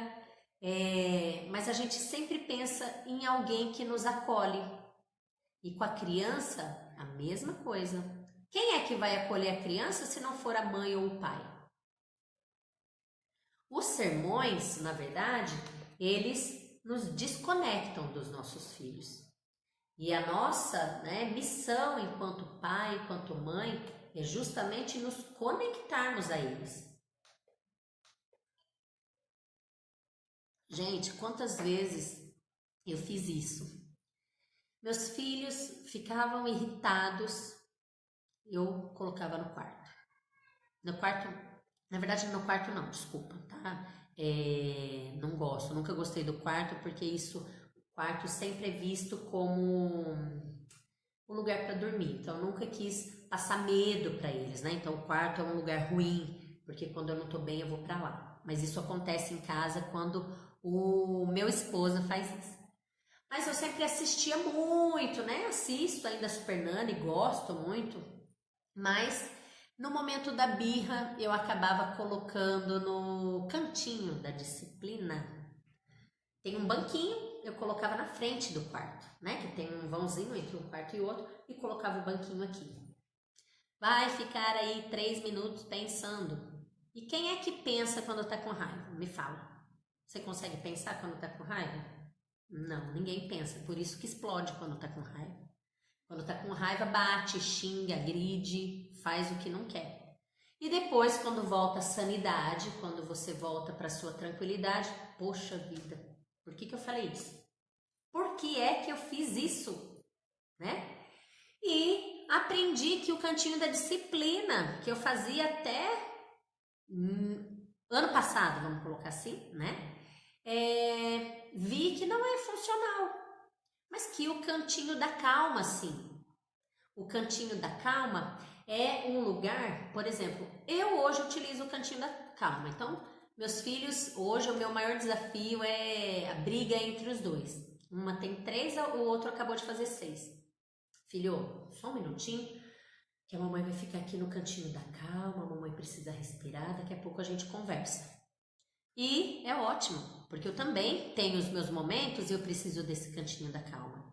mas a gente sempre pensa em alguém que nos acolhe. E com a criança, a mesma coisa. Quem é que vai acolher a criança se não for a mãe ou o pai? Os sermões, na verdade, eles nos desconectam dos nossos filhos. E a nossa, né, missão enquanto pai, enquanto mãe, é justamente nos conectarmos a eles. Gente, quantas vezes eu fiz isso? Meus filhos ficavam irritados, eu colocava no quarto. No quarto, na verdade no quarto não, desculpa, tá? Não gosto, nunca gostei do quarto porque o quarto sempre é visto como um lugar para dormir. Então eu nunca quis passar medo para eles, né? Então o quarto é um lugar ruim, porque quando eu não tô bem eu vou para lá. Mas isso acontece em casa quando o meu esposo faz isso. Mas eu sempre assistia muito, né? Assisto ainda Super Nani, gosto muito. Mas no momento da birra eu acabava colocando no cantinho da disciplina. Tem um banquinho, eu colocava na frente do quarto, né? Que tem um vãozinho entre um quarto e outro, e colocava o banquinho aqui. Vai ficar aí 3 minutos pensando. E quem é que pensa quando tá com raiva? Me fala. Você consegue pensar quando tá com raiva? Não, ninguém pensa. Por isso que explode quando tá com raiva. Quando tá com raiva, bate, xinga, agride, faz o que não quer. E depois, quando volta a sanidade, quando você volta para sua tranquilidade, poxa vida, por que eu falei isso? Por que é que eu fiz isso? Né? E aprendi que o cantinho da disciplina, que eu fazia até ano passado, vamos colocar assim, né? Vi que não é funcional, mas que o cantinho da calma, sim. O cantinho da calma é um lugar, por exemplo, eu hoje utilizo o cantinho da calma. Então, meus filhos, hoje o meu maior desafio é a briga entre os dois. Uma tem 3, o outro acabou de fazer 6. Filho, só um minutinho, que a mamãe vai ficar aqui no cantinho da calma, a mamãe precisa respirar, daqui a pouco a gente conversa. E é ótimo, porque eu também tenho os meus momentos e eu preciso desse cantinho da calma.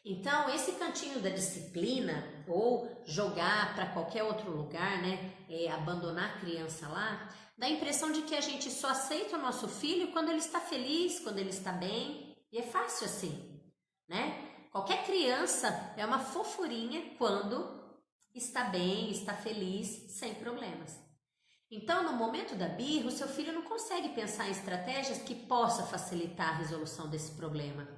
Então, esse cantinho da disciplina, ou jogar para qualquer outro lugar, né, abandonar a criança lá, dá a impressão de que a gente só aceita o nosso filho quando ele está feliz, quando ele está bem, e é fácil assim, né? Qualquer criança é uma fofurinha quando está bem, está feliz, sem problemas. Então, no momento da birra, o seu filho não consegue pensar em estratégias que possa facilitar a resolução desse problema.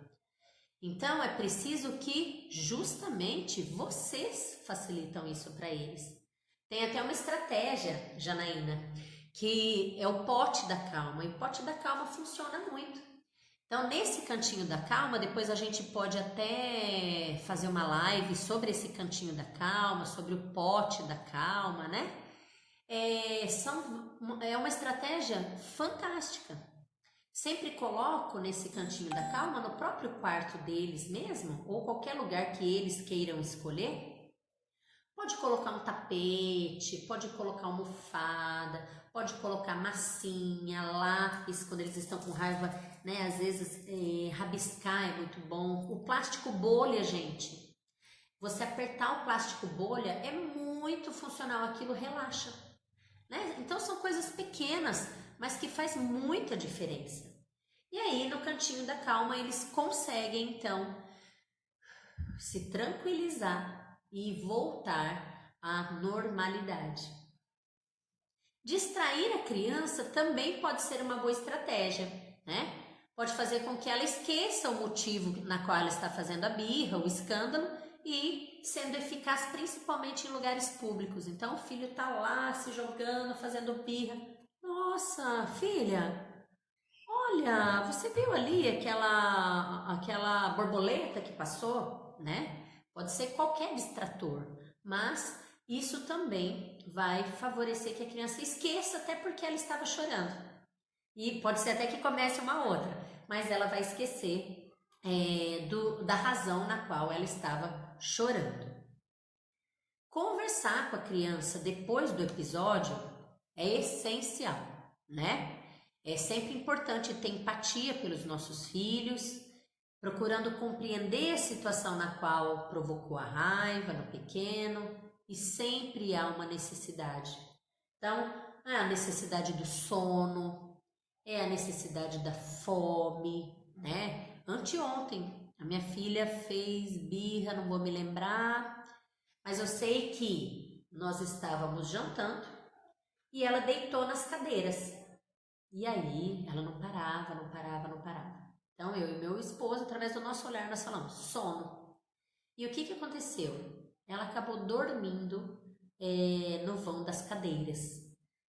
Então, é preciso que justamente vocês facilitam isso para eles. Tem até uma estratégia, Janaína, que é o pote da calma. E o pote da calma funciona muito. Então, nesse cantinho da calma, depois a gente pode até fazer uma live sobre esse cantinho da calma, sobre o pote da calma, né? É uma estratégia fantástica. Sempre coloco nesse cantinho da calma, no próprio quarto deles mesmo, ou qualquer lugar que eles queiram escolher. Pode colocar um tapete, pode colocar almofada, pode colocar massinha, lápis, quando eles estão com raiva, né? Às vezes rabiscar é muito bom. O plástico bolha, gente. Você apertar o plástico bolha é muito funcional, aquilo relaxa, né? Então são coisas pequenas, mas que faz muita diferença. E aí no cantinho da calma eles conseguem então se tranquilizar e voltar à normalidade. Distrair a criança também pode ser uma boa estratégia, né? Pode fazer com que ela esqueça o motivo na qual ela está fazendo a birra, o escândalo, e sendo eficaz principalmente em lugares públicos. Então o filho está lá se jogando, fazendo birra. Nossa, filha, olha, você viu ali aquela borboleta que passou, né? Pode ser qualquer distrator, mas isso também vai favorecer que a criança esqueça, até porque ela estava chorando. E pode ser até que comece uma outra, mas ela vai esquecer da razão na qual ela estava chorando. Conversar com a criança depois do episódio é essencial, né? É sempre importante ter empatia pelos nossos filhos, procurando compreender a situação na qual provocou a raiva no pequeno, e sempre há uma necessidade. Então, é a necessidade do sono, é a necessidade da fome, né? Anteontem, a minha filha fez birra, não vou me lembrar, mas eu sei que nós estávamos jantando e ela deitou nas cadeiras. E aí, ela não parava, não parava, não parava. Então, eu e meu esposo, através do nosso olhar, nós falamos, sono. E o que aconteceu? Ela acabou dormindo no vão das cadeiras,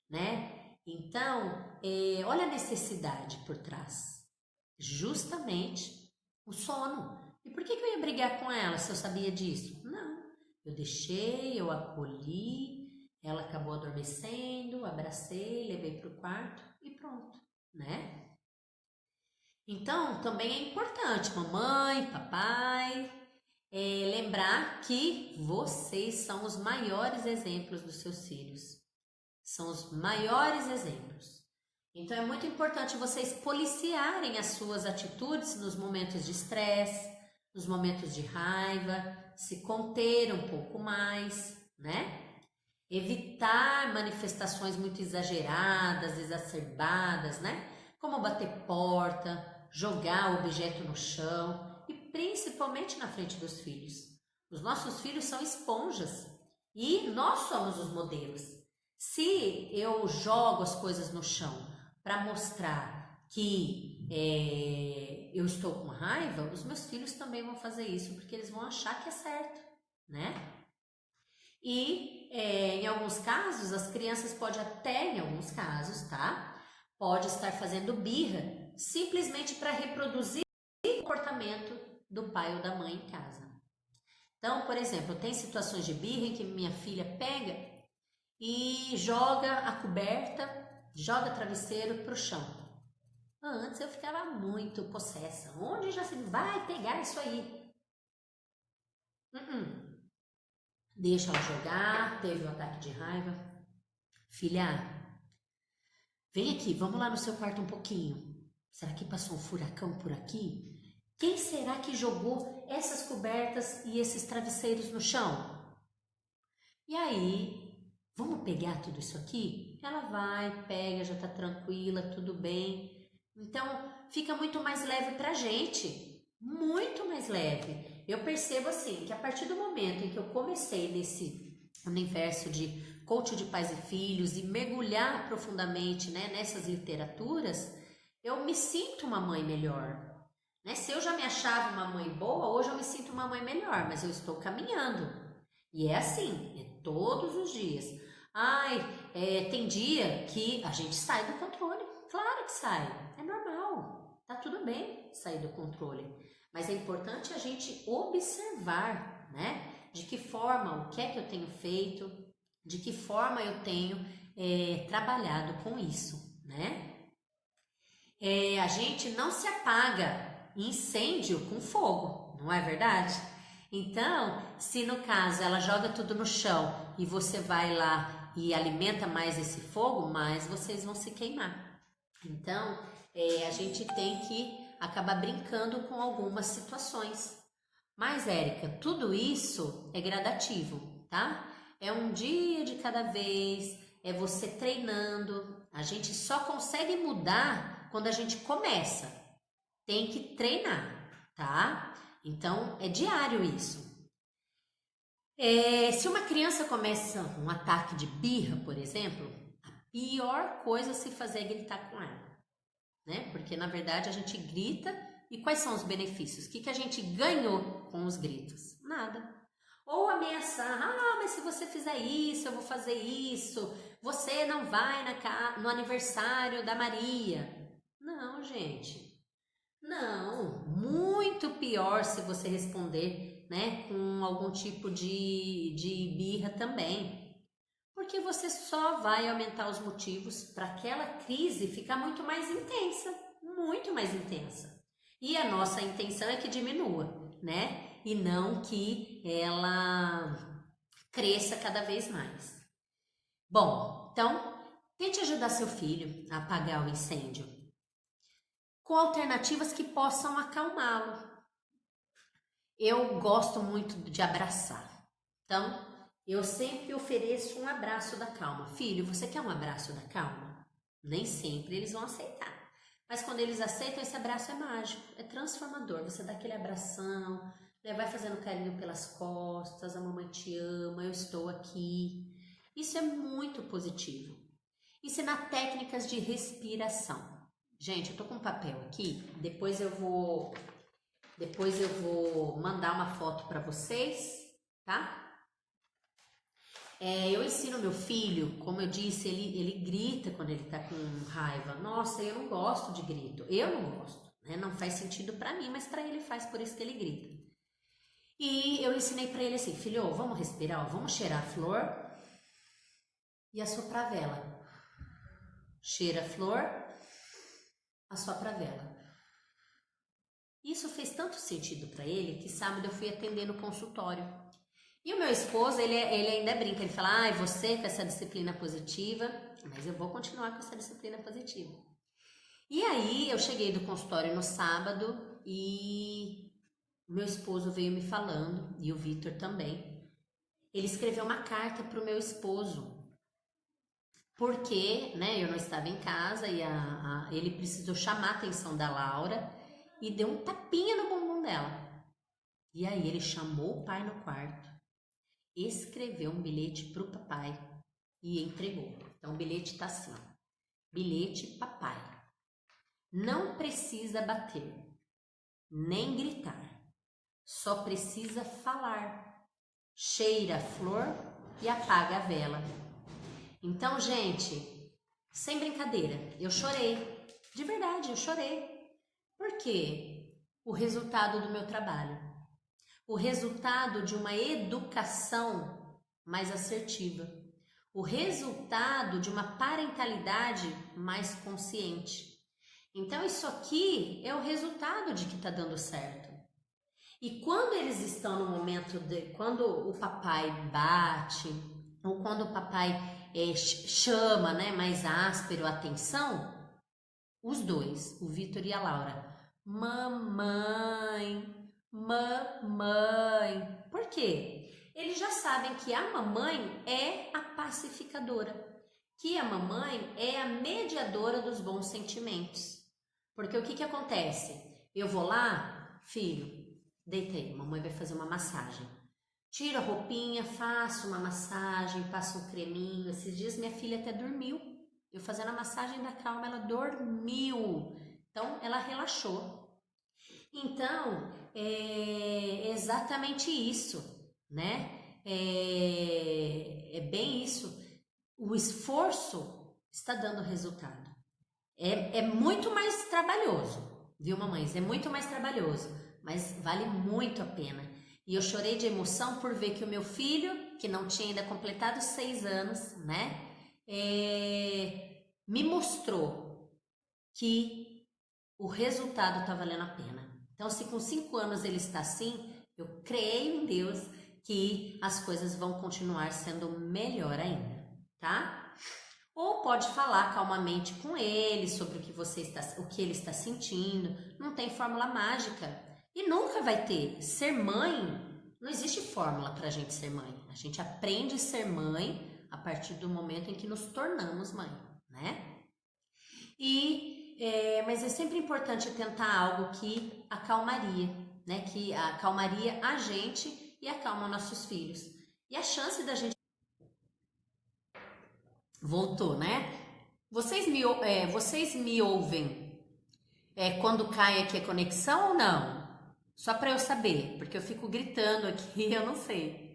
né? Então, olha a necessidade por trás. Justamente o sono. E por que eu ia brigar com ela se eu sabia disso? Não. Eu deixei, eu acolhi, ela acabou adormecendo, abracei, levei para o quarto e pronto, né? Então, também é importante, mamãe, papai, lembrar que vocês são os maiores exemplos dos seus filhos. São os maiores exemplos. Então, é muito importante vocês policiarem as suas atitudes nos momentos de estresse, nos momentos de raiva, se conter um pouco mais, né? Evitar manifestações muito exageradas, exacerbadas, né? Como bater porta, jogar objeto no chão e principalmente na frente dos filhos. Os nossos filhos são esponjas e nós somos os modelos. Se eu jogo as coisas no chão para mostrar que eu estou com raiva, os meus filhos também vão fazer isso, porque eles vão achar que é certo, né? E em alguns casos, as crianças podem até, em alguns casos, tá? Pode estar fazendo birra simplesmente para reproduzir o comportamento do pai ou da mãe em casa. Então, por exemplo, tem situações de birra em que minha filha pega e joga a coberta, joga travesseiro para o chão. Antes eu ficava muito possessa. Onde já se vai pegar isso aí? Deixa ela jogar, teve um ataque de raiva. Filha, vem aqui, vamos lá no seu quarto um pouquinho. Será que passou um furacão por aqui? Quem será que jogou essas cobertas e esses travesseiros no chão? E aí, vamos pegar tudo isso aqui? Ela vai, pega, já tá tranquila, tudo bem. Então, fica muito mais leve pra gente, muito mais leve. Eu percebo assim, que a partir do momento em que eu comecei nesse universo de coach de pais e filhos e mergulhar profundamente, né, nessas literaturas, eu me sinto uma mãe melhor. Né? Se eu já me achava uma mãe boa, hoje eu me sinto uma mãe melhor, mas eu estou caminhando. E é assim, é todos os dias. Tem dia que a gente sai do controle. Claro que sai, é normal, tá tudo bem sair do controle. Mas é importante a gente observar, né? De que forma, o que é que eu tenho feito, de que forma eu tenho trabalhado com isso, né? A gente não se apaga incêndio com fogo, não é verdade? Então, se no caso ela joga tudo no chão e você vai lá e alimenta mais esse fogo, mais vocês vão se queimar. Então, a gente tem que acabar brincando com algumas situações. Mas, Érica, tudo isso é gradativo, tá? É um dia de cada vez, é você treinando. A gente só consegue mudar quando a gente começa. Tem que treinar, tá? Então, é diário isso. Se uma criança começa um ataque de birra, por exemplo, a pior coisa a se fazer é gritar com ela, né? Porque, na verdade, a gente grita e quais são os benefícios? O que a gente ganhou com os gritos? Nada. Ou ameaçar, mas se você fizer isso, eu vou fazer isso, você não vai no aniversário da Maria. Não, gente. Não, muito pior se você responder, né, com algum tipo de birra também. Porque você só vai aumentar os motivos para aquela crise ficar muito mais intensa, muito mais intensa. E a nossa intenção é que diminua, né? E não que ela cresça cada vez mais. Bom, então, tente ajudar seu filho a apagar o incêndio com alternativas que possam acalmá-lo. Eu gosto muito de abraçar. Então, eu sempre ofereço um abraço da calma. Filho, você quer um abraço da calma? Nem sempre eles vão aceitar. Mas quando eles aceitam, esse abraço é mágico, é transformador. Você dá aquele abração, né? Vai fazendo carinho pelas costas, a mamãe te ama, eu estou aqui. Isso é muito positivo. Ensinar técnicas de respiração. Gente, eu tô com um papel aqui, depois eu vou mandar uma foto para vocês, tá? Eu ensino meu filho, como eu disse, ele grita quando ele tá com raiva. Nossa, eu não gosto de grito, eu não gosto, né? Não faz sentido para mim, mas para ele faz, por isso que ele grita. E eu ensinei para ele assim, filho, vamos respirar, ó, vamos cheirar a flor e assoprar a vela. Cheira a flor, assopra a vela. Isso fez tanto sentido para ele que sábado eu fui atender no consultório. E o meu esposo, ele ainda brinca, ele fala, você com essa disciplina positiva, mas eu vou continuar com essa disciplina positiva. E aí eu cheguei do consultório no sábado e o meu esposo veio me falando, e o Vitor também. Ele escreveu uma carta para o meu esposo, porque, né, eu não estava em casa e ele precisou chamar a atenção da Laura e deu um tapinha no bumbum dela. E aí ele chamou o pai no quarto, escreveu um bilhete para o papai e entregou. Então o bilhete está assim, ó. Bilhete papai. Não precisa bater, nem gritar. Só precisa falar. Cheira a flor e apaga a vela. Então, gente, sem brincadeira, eu chorei. De verdade, eu chorei. Por quê? O resultado do meu trabalho. O resultado de uma educação mais assertiva. O resultado de uma parentalidade mais consciente. Então, isso aqui é o resultado de que está dando certo. E quando eles estão no momento quando o papai bate, ou quando o papai chama, né, mais áspero a atenção, os dois, o Vitor e a Laura, mamãe, mamãe. Por quê? Eles já sabem que a mamãe é a pacificadora, que a mamãe é a mediadora dos bons sentimentos. Porque o que acontece? Eu vou lá, filho, deita aí, mamãe vai fazer uma massagem. Tiro a roupinha, faço uma massagem, passo um creminho. Esses dias minha filha até dormiu. Eu fazendo a massagem da calma, ela dormiu. Então, ela relaxou. Então, é exatamente isso, né? É bem isso. O esforço está dando resultado. É muito mais trabalhoso, viu, mamães? É muito mais trabalhoso, mas vale muito a pena. E eu chorei de emoção por ver que o meu filho, que não tinha ainda completado 6 anos, né? Me mostrou que o resultado está valendo a pena. Então, se com 5 anos ele está assim, eu creio em Deus que as coisas vão continuar sendo melhor ainda, tá? Ou pode falar calmamente com ele sobre o que ele está sentindo. Não tem fórmula mágica e nunca vai ter. Ser mãe, não existe fórmula para a gente ser mãe. A gente aprende a ser mãe a partir do momento em que nos tornamos mãe, né? Mas é sempre importante tentar algo que acalmaria, né? Que acalmaria a gente e acalma nossos filhos. E a chance da gente... Voltou, né? Vocês me ouvem quando cai aqui a conexão ou não? Só para eu saber, porque eu fico gritando aqui e eu não sei.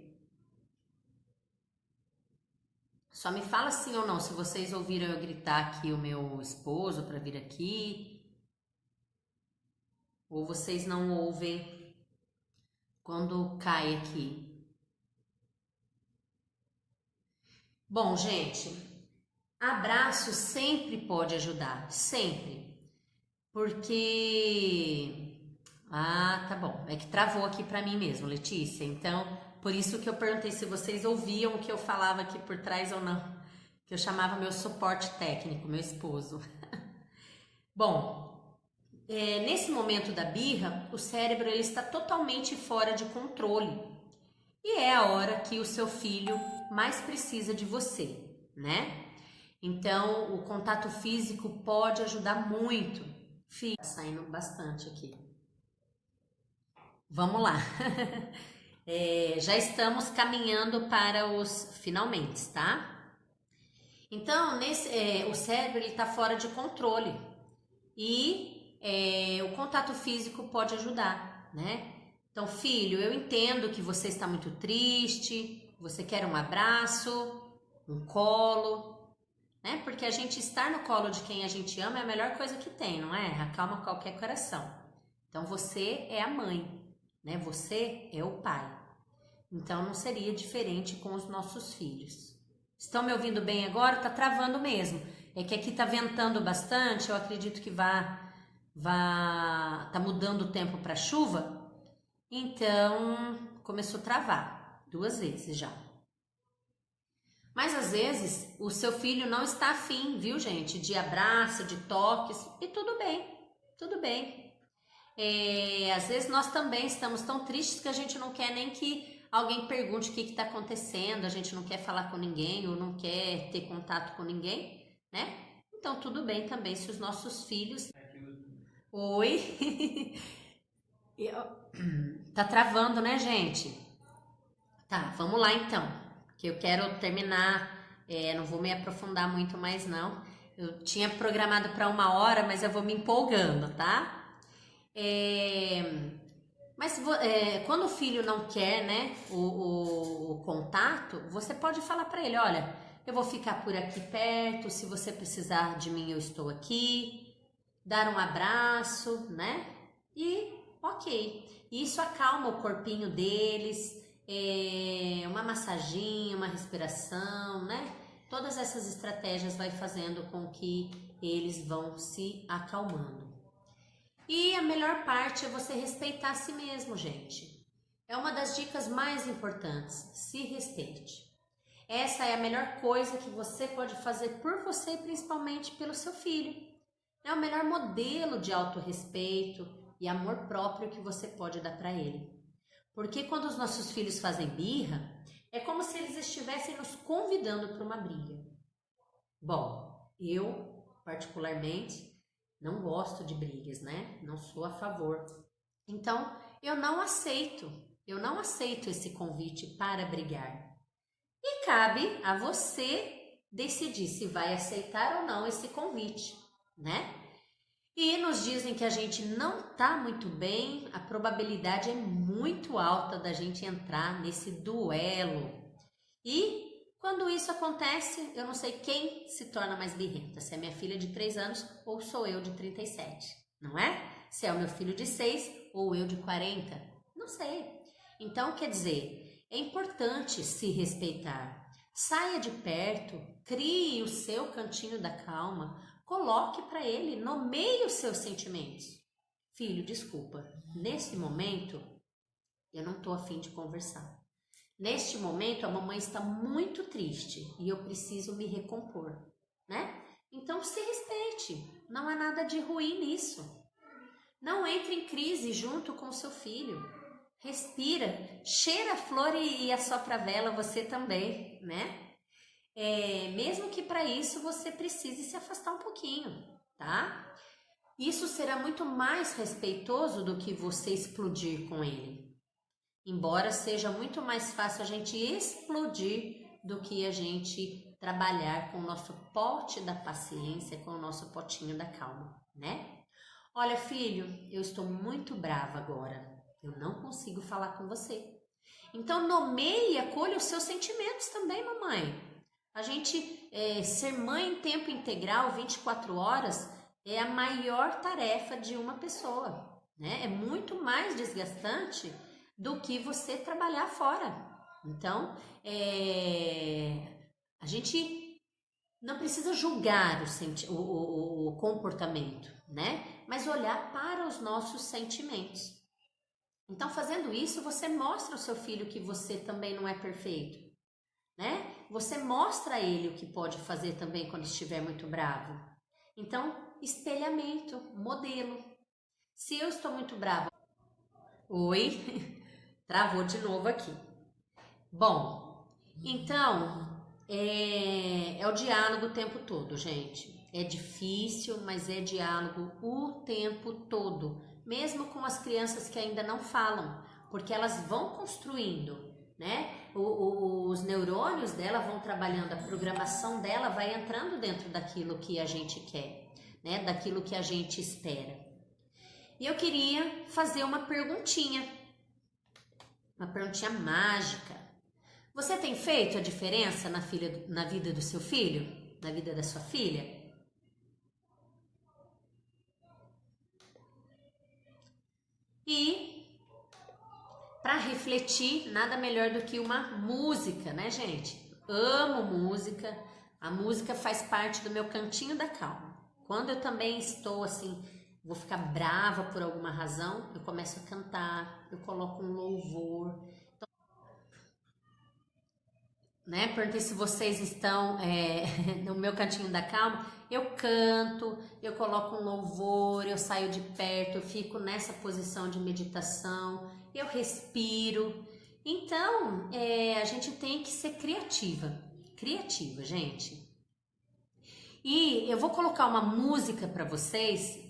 Só me fala sim ou não, se vocês ouviram eu gritar aqui o meu esposo para vir aqui, ou vocês não ouvem quando cai aqui. Bom, gente, abraço sempre pode ajudar, sempre. Porque... tá bom. É que travou aqui pra mim mesmo, Letícia. Então, por isso que eu perguntei se vocês ouviam o que eu falava aqui por trás ou não. Que eu chamava meu suporte técnico, meu esposo. Bom, nesse momento da birra, o cérebro ele está totalmente fora de controle. E é a hora que o seu filho mais precisa de você, né? Então, o contato físico pode ajudar muito. Filho, tá saindo bastante aqui. Vamos lá. Já estamos caminhando para os finalmente, tá? Então, o cérebro está fora de controle e o contato físico pode ajudar, né? Então, filho, eu entendo que você está muito triste, você quer um abraço, um colo, né? Porque a gente estar no colo de quem a gente ama é a melhor coisa que tem, não é? Acalma qualquer coração. Então, você é a mãe, né? Você é o pai. Então, não seria diferente com os nossos filhos. Estão me ouvindo bem agora? Tá travando mesmo. É que aqui tá ventando bastante, eu acredito que tá mudando o tempo para chuva. Então, começou a travar 2 vezes já. Mas às vezes o seu filho não está afim, viu, gente? De abraço, de toques, e tudo bem, tudo bem. Às vezes nós também estamos tão tristes que a gente não quer nem que alguém pergunte o que está acontecendo, a gente não quer falar com ninguém ou não quer ter contato com ninguém, né? Então tudo bem também se os nossos filhos... Oi? Tá travando, né, gente? Tá, vamos lá então, que eu quero terminar, não vou me aprofundar muito mais não. Eu tinha programado para 1 hora, mas eu vou me empolgando, tá? Mas quando o filho não quer, né, o contato, você pode falar para ele, olha, eu vou ficar por aqui perto, se você precisar de mim eu estou aqui, dar um abraço, né? E ok, isso acalma o corpinho deles, uma massaginha, uma respiração, né? Todas essas estratégias vai fazendo com que eles vão se acalmando. E a melhor parte é você respeitar a si mesmo, gente. É uma das dicas mais importantes, se respeite. Essa é a melhor coisa que você pode fazer por você e principalmente pelo seu filho. É o melhor modelo de autorrespeito, e amor próprio que você pode dar para ele. Porque quando os nossos filhos fazem birra, é como se eles estivessem nos convidando para uma briga. Bom, eu particularmente não gosto de brigas, né? Não sou a favor. Então, eu não aceito esse convite para brigar. E cabe a você decidir se vai aceitar ou não esse convite, né? E nos dizem que a gente não tá muito bem, a probabilidade é muito alta da gente entrar nesse duelo. E quando isso acontece, eu não sei quem se torna mais birrenta, se é minha filha de 3 anos ou sou eu de 37, não é? Se é o meu filho de 6 ou eu de 40, não sei. Então, quer dizer, é importante se respeitar. Saia de perto, crie o seu cantinho da calma, coloque para ele, nomeie os seus sentimentos. Filho, desculpa, nesse momento eu não estou afim de conversar. Neste momento a mamãe está muito triste e eu preciso me recompor, né? Então se respeite, não há nada de ruim nisso. Não entre em crise junto com o seu filho. Respira, cheira a flor e assopra a vela você também, né? Mesmo que para isso você precise se afastar um pouquinho, tá? Isso será muito mais respeitoso do que você explodir com ele. Embora seja muito mais fácil a gente explodir do que a gente trabalhar com o nosso pote da paciência, com o nosso potinho da calma, né? Olha, filho, eu estou muito brava agora. Eu não consigo falar com você. Então nomeie e acolha os seus sentimentos também, mamãe. A gente ser mãe em tempo integral, 24 horas, é a maior tarefa de uma pessoa, né? É muito mais desgastante do que você trabalhar fora. Então, a gente não precisa julgar o comportamento, né? Mas olhar para os nossos sentimentos. Então, fazendo isso, você mostra ao seu filho que você também não é perfeito, né? Você mostra a ele o que pode fazer também quando estiver muito bravo. Então, espelhamento, modelo. Se eu estou muito brava... Oi, travou de novo aqui. Bom, então, é o diálogo o tempo todo, gente. É difícil, mas é diálogo o tempo todo. Mesmo com as crianças que ainda não falam, porque elas vão construindo, né? Os neurônios dela vão trabalhando, a programação dela vai entrando dentro daquilo que a gente quer, né? Daquilo que a gente espera. E eu queria fazer uma perguntinha mágica. Você tem feito a diferença na vida do seu filho? Na vida da sua filha? E para refletir, nada melhor do que uma música, né, gente? Amo música. A música faz parte do meu cantinho da calma. Quando eu também estou assim, vou ficar brava por alguma razão, eu começo a cantar, eu coloco um louvor. Então, né? Perguntei se vocês estão no meu cantinho da calma. Eu canto, eu coloco um louvor, eu saio de perto, eu fico nessa posição de meditação, eu respiro. Então, a gente tem que ser criativa, gente. E eu vou colocar uma música para vocês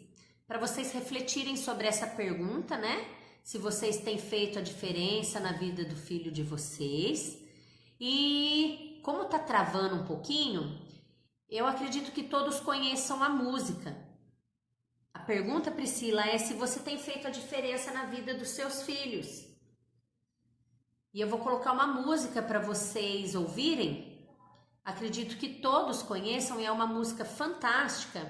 refletirem sobre essa pergunta, né? Se vocês têm feito a diferença na vida do filho de vocês. E como tá travando um pouquinho, eu acredito que todos conheçam a música. A pergunta, Priscila, é se você tem feito a diferença na vida dos seus filhos. E eu vou colocar uma música para vocês ouvirem. Acredito que todos conheçam e é uma música fantástica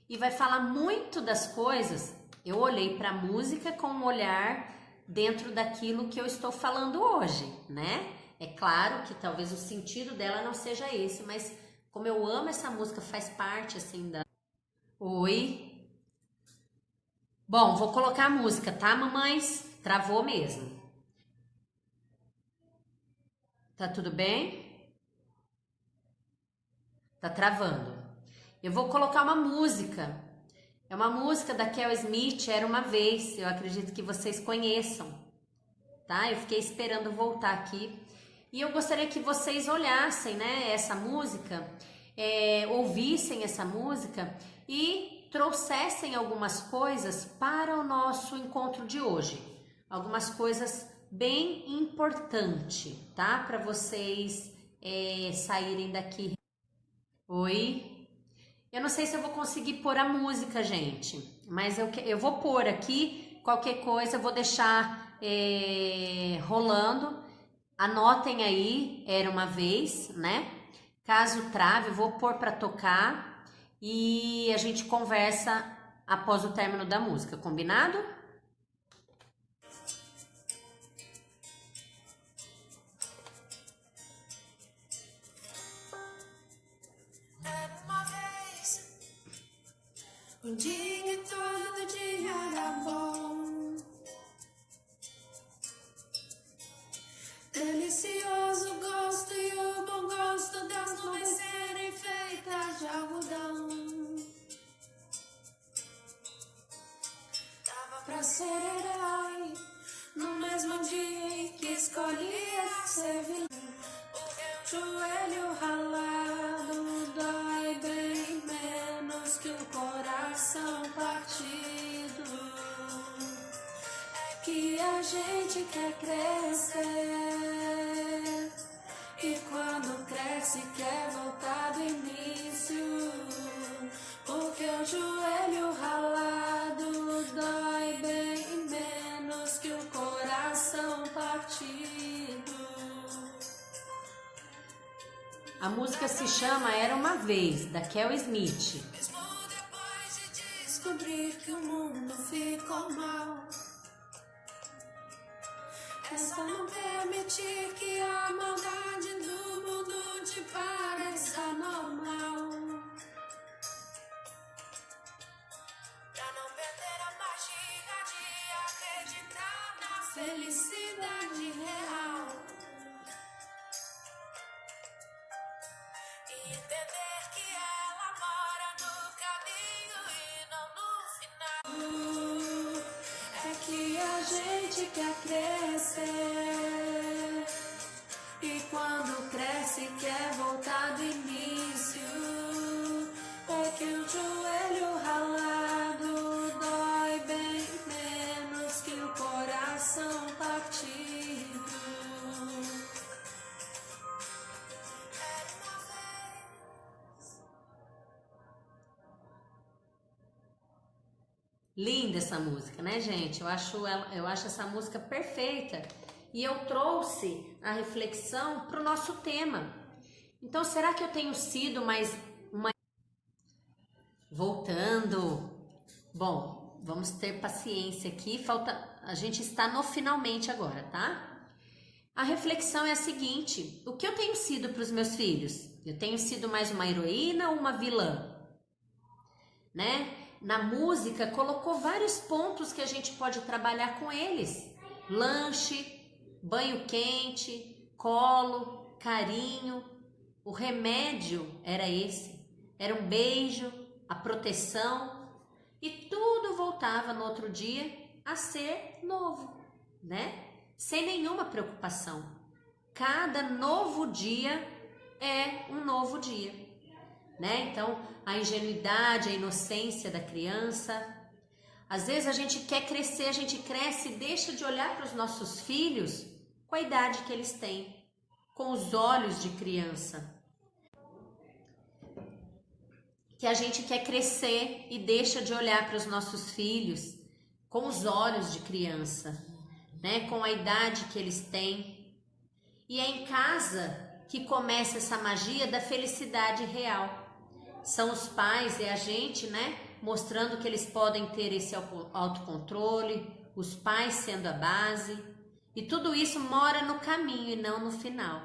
e vai falar muito das coisas. Eu olhei para a música com um olhar dentro daquilo que eu estou falando hoje, né? É claro que talvez o sentido dela não seja esse, mas como eu amo essa música, faz parte assim da... Oi? Bom, vou colocar a música, tá, mamães? Travou mesmo. Tá tudo bem? Tá travando. Eu vou colocar uma música É uma música da Kel Smith, Era Uma Vez. Eu acredito que vocês conheçam, tá? Eu fiquei esperando voltar aqui. E eu gostaria que vocês olhassem, né, essa música, ouvissem essa música e trouxessem algumas coisas para o nosso encontro de hoje. Algumas coisas bem importantes, tá? Para vocês saírem daqui. Oi? Eu não sei se eu vou conseguir pôr a música, gente, mas eu vou pôr aqui. Qualquer coisa eu vou deixar rolando. Anotem aí, Era Uma Vez, né? Caso trave, eu vou pôr para tocar e a gente conversa após o término da música, combinado? Era uma vez um dia que todo dia era bom, delicioso gosto e o bom gosto das mães serem feitas de algodão. Dava pra ser herói no mesmo dia em que escolhia ser vilão. O joelho ralado dói bem menos que um coração partido. É que a gente quer crescer e quando cresce quer voltar do início. Porque o joelho ralado dói bem menos que um coração partido. A música se chama Era Uma Vez, da Kel Smith. Mesmo depois de descobrir que o mundo ficou mal, é só não permitir que a maldade do mundo te pareça normal. Pra não perder a magia de acreditar na felicidade real. E entender que ela mora no caminho e não no final. É que a gente quer crescer e quando cresce quer voltar do início. É que o joelho ralado dói bem menos que o coração partido. Era uma vez. Linda essa música, né, gente? Eu acho essa música perfeita. E eu trouxe a reflexão para o nosso tema. Então, será que eu tenho sido mais uma... Voltando. Bom, vamos ter paciência aqui. A gente está no finalmente agora, tá? A reflexão é a seguinte: o que eu tenho sido para os meus filhos? Eu tenho sido mais uma heroína ou uma vilã? Né? Na música colocou vários pontos que a gente pode trabalhar com eles: lanche, banho quente, colo, carinho. O remédio era esse, era um beijo, a proteção, e tudo voltava no outro dia a ser novo, né? Sem nenhuma preocupação. Cada novo dia é um novo dia, né? Então, a ingenuidade, a inocência da criança. Às vezes a gente quer crescer, a gente cresce e deixa de olhar para os nossos filhos com a idade que eles têm, com os olhos de criança. Que a gente quer crescer e deixa de olhar para os nossos filhos com os olhos de criança, né? Com a idade que eles têm. E é em casa que começa essa magia da felicidade real. São os pais e a gente, né? Mostrando que eles podem ter esse autocontrole, os pais sendo a base. E tudo isso mora no caminho e não no final.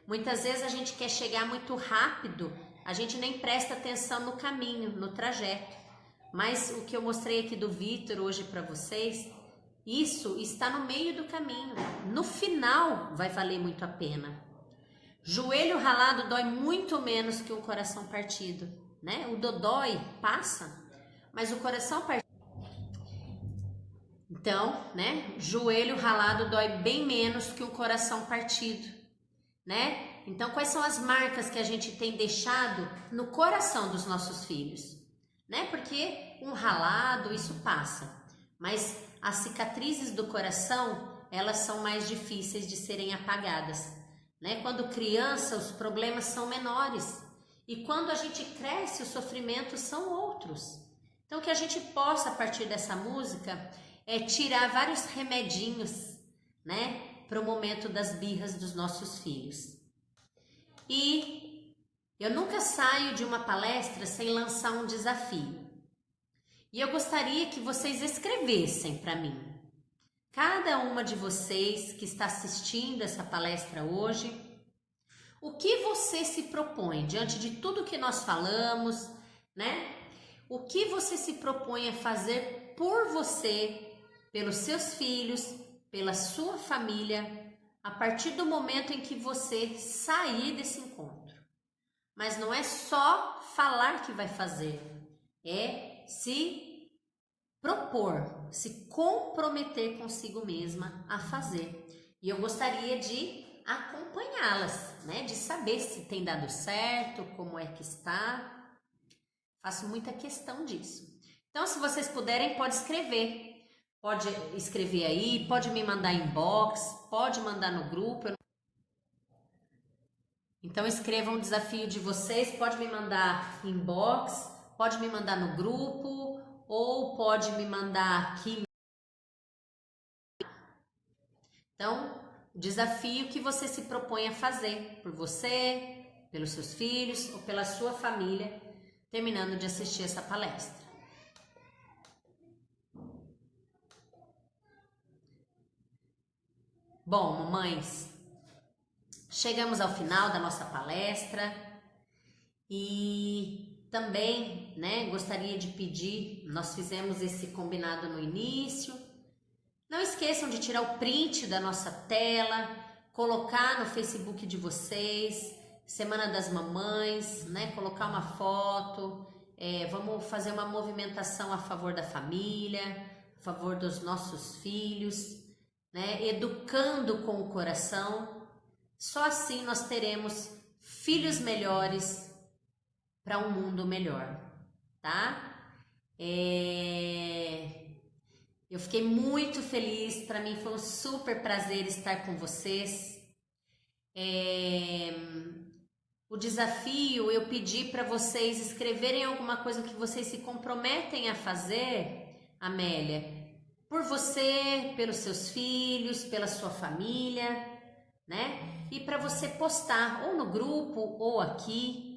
Muitas vezes a gente quer chegar muito rápido, a gente nem presta atenção no caminho, no trajeto. Mas o que eu mostrei aqui do Vitor hoje para vocês, isso está no meio do caminho. No final vai valer muito a pena. Joelho ralado dói muito menos que um coração partido, né? O dodói passa, mas o coração partido. Então, né, joelho ralado dói bem menos que um coração partido, né? Então, quais são as marcas que a gente tem deixado no coração dos nossos filhos, né? Porque um ralado, isso passa, mas as cicatrizes do coração, elas são mais difíceis de serem apagadas, né? Quando criança, os problemas são menores e quando a gente cresce, os sofrimentos são outros. Então, que a gente possa, a partir dessa música, tirar vários remedinhos, né, para o momento das birras dos nossos filhos. E eu nunca saio de uma palestra sem lançar um desafio. E eu gostaria que vocês escrevessem para mim. Cada uma de vocês que está assistindo essa palestra hoje, o que você se propõe diante de tudo que nós falamos, né? O que você se propõe a fazer por você, pelos seus filhos, pela sua família, a partir do momento em que você sair desse encontro. Mas não é só falar que vai fazer, é se propor, se comprometer consigo mesma a fazer. E eu gostaria de acompanhá-las, né? De saber se tem dado certo, como é que está. Faço muita questão disso. Então, se vocês puderem, pode escrever. Pode escrever aí, pode me mandar inbox, pode mandar no grupo. Então, escrevam o desafio de vocês, pode me mandar inbox, pode me mandar no grupo ou pode me mandar aqui. Então, o desafio que você se propõe a fazer por você, pelos seus filhos ou pela sua família, terminando de assistir essa palestra. Bom, mamães, chegamos ao final da nossa palestra e também, né, gostaria de pedir, nós fizemos esse combinado no início, não esqueçam de tirar o print da nossa tela, colocar no Facebook de vocês, Semana das Mamães, né, colocar uma foto, vamos fazer uma movimentação a favor da família, a favor dos nossos filhos, né, educando com o coração. Só assim nós teremos filhos melhores para um mundo melhor, tá? Eu fiquei muito feliz, para mim foi um super prazer estar com vocês. O desafio, eu pedi para vocês escreverem alguma coisa que vocês se comprometem a fazer, Amélia, por você, pelos seus filhos, pela sua família, né? E para você postar ou no grupo ou aqui.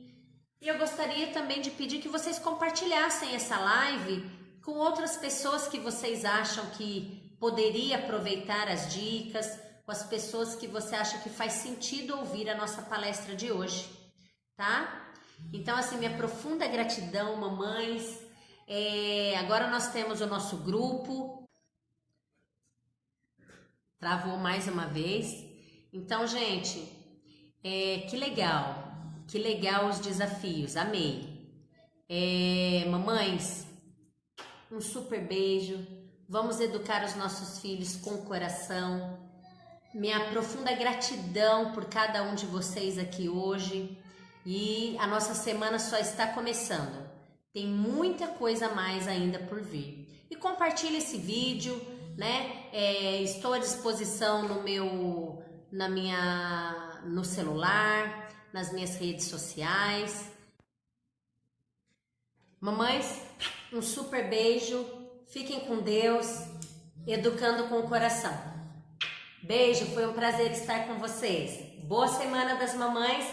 E eu gostaria também de pedir que vocês compartilhassem essa live com outras pessoas que vocês acham que poderia aproveitar as dicas, com as pessoas que você acha que faz sentido ouvir a nossa palestra de hoje, tá? Então, assim, minha profunda gratidão, mamães. Agora nós temos o nosso grupo. Travou mais uma vez. Então, gente, que legal os desafios, amei. Mamães, um super beijo. Vamos educar os nossos filhos com o coração. Minha profunda gratidão por cada um de vocês aqui hoje. E a nossa semana só está começando. Tem muita coisa a mais ainda por vir. E compartilhe esse vídeo, né? Estou à disposição no celular, nas minhas redes sociais. Mamães, um super beijo. Fiquem com Deus, educando com o coração. Beijo, foi um prazer estar com vocês. Boa Semana das Mamães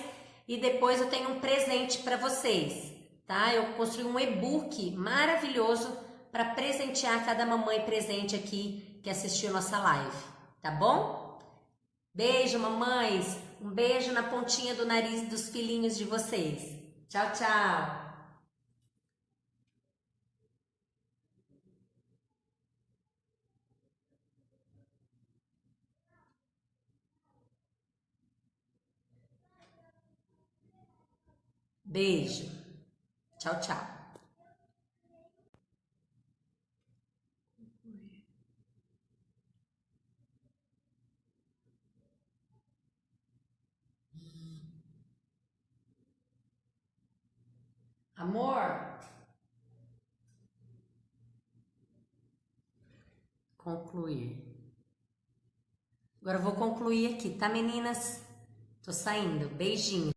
e depois eu tenho um presente para vocês, tá? Eu construí um e-book maravilhoso para presentear cada mamãe presente aqui que assistiu nossa live, tá bom? Beijo, mamães. Um beijo na pontinha do nariz dos filhinhos de vocês. Tchau, tchau. Beijo. Tchau, tchau. Amor. Concluir. Agora eu vou concluir aqui, tá, meninas? Tô saindo. Beijinho.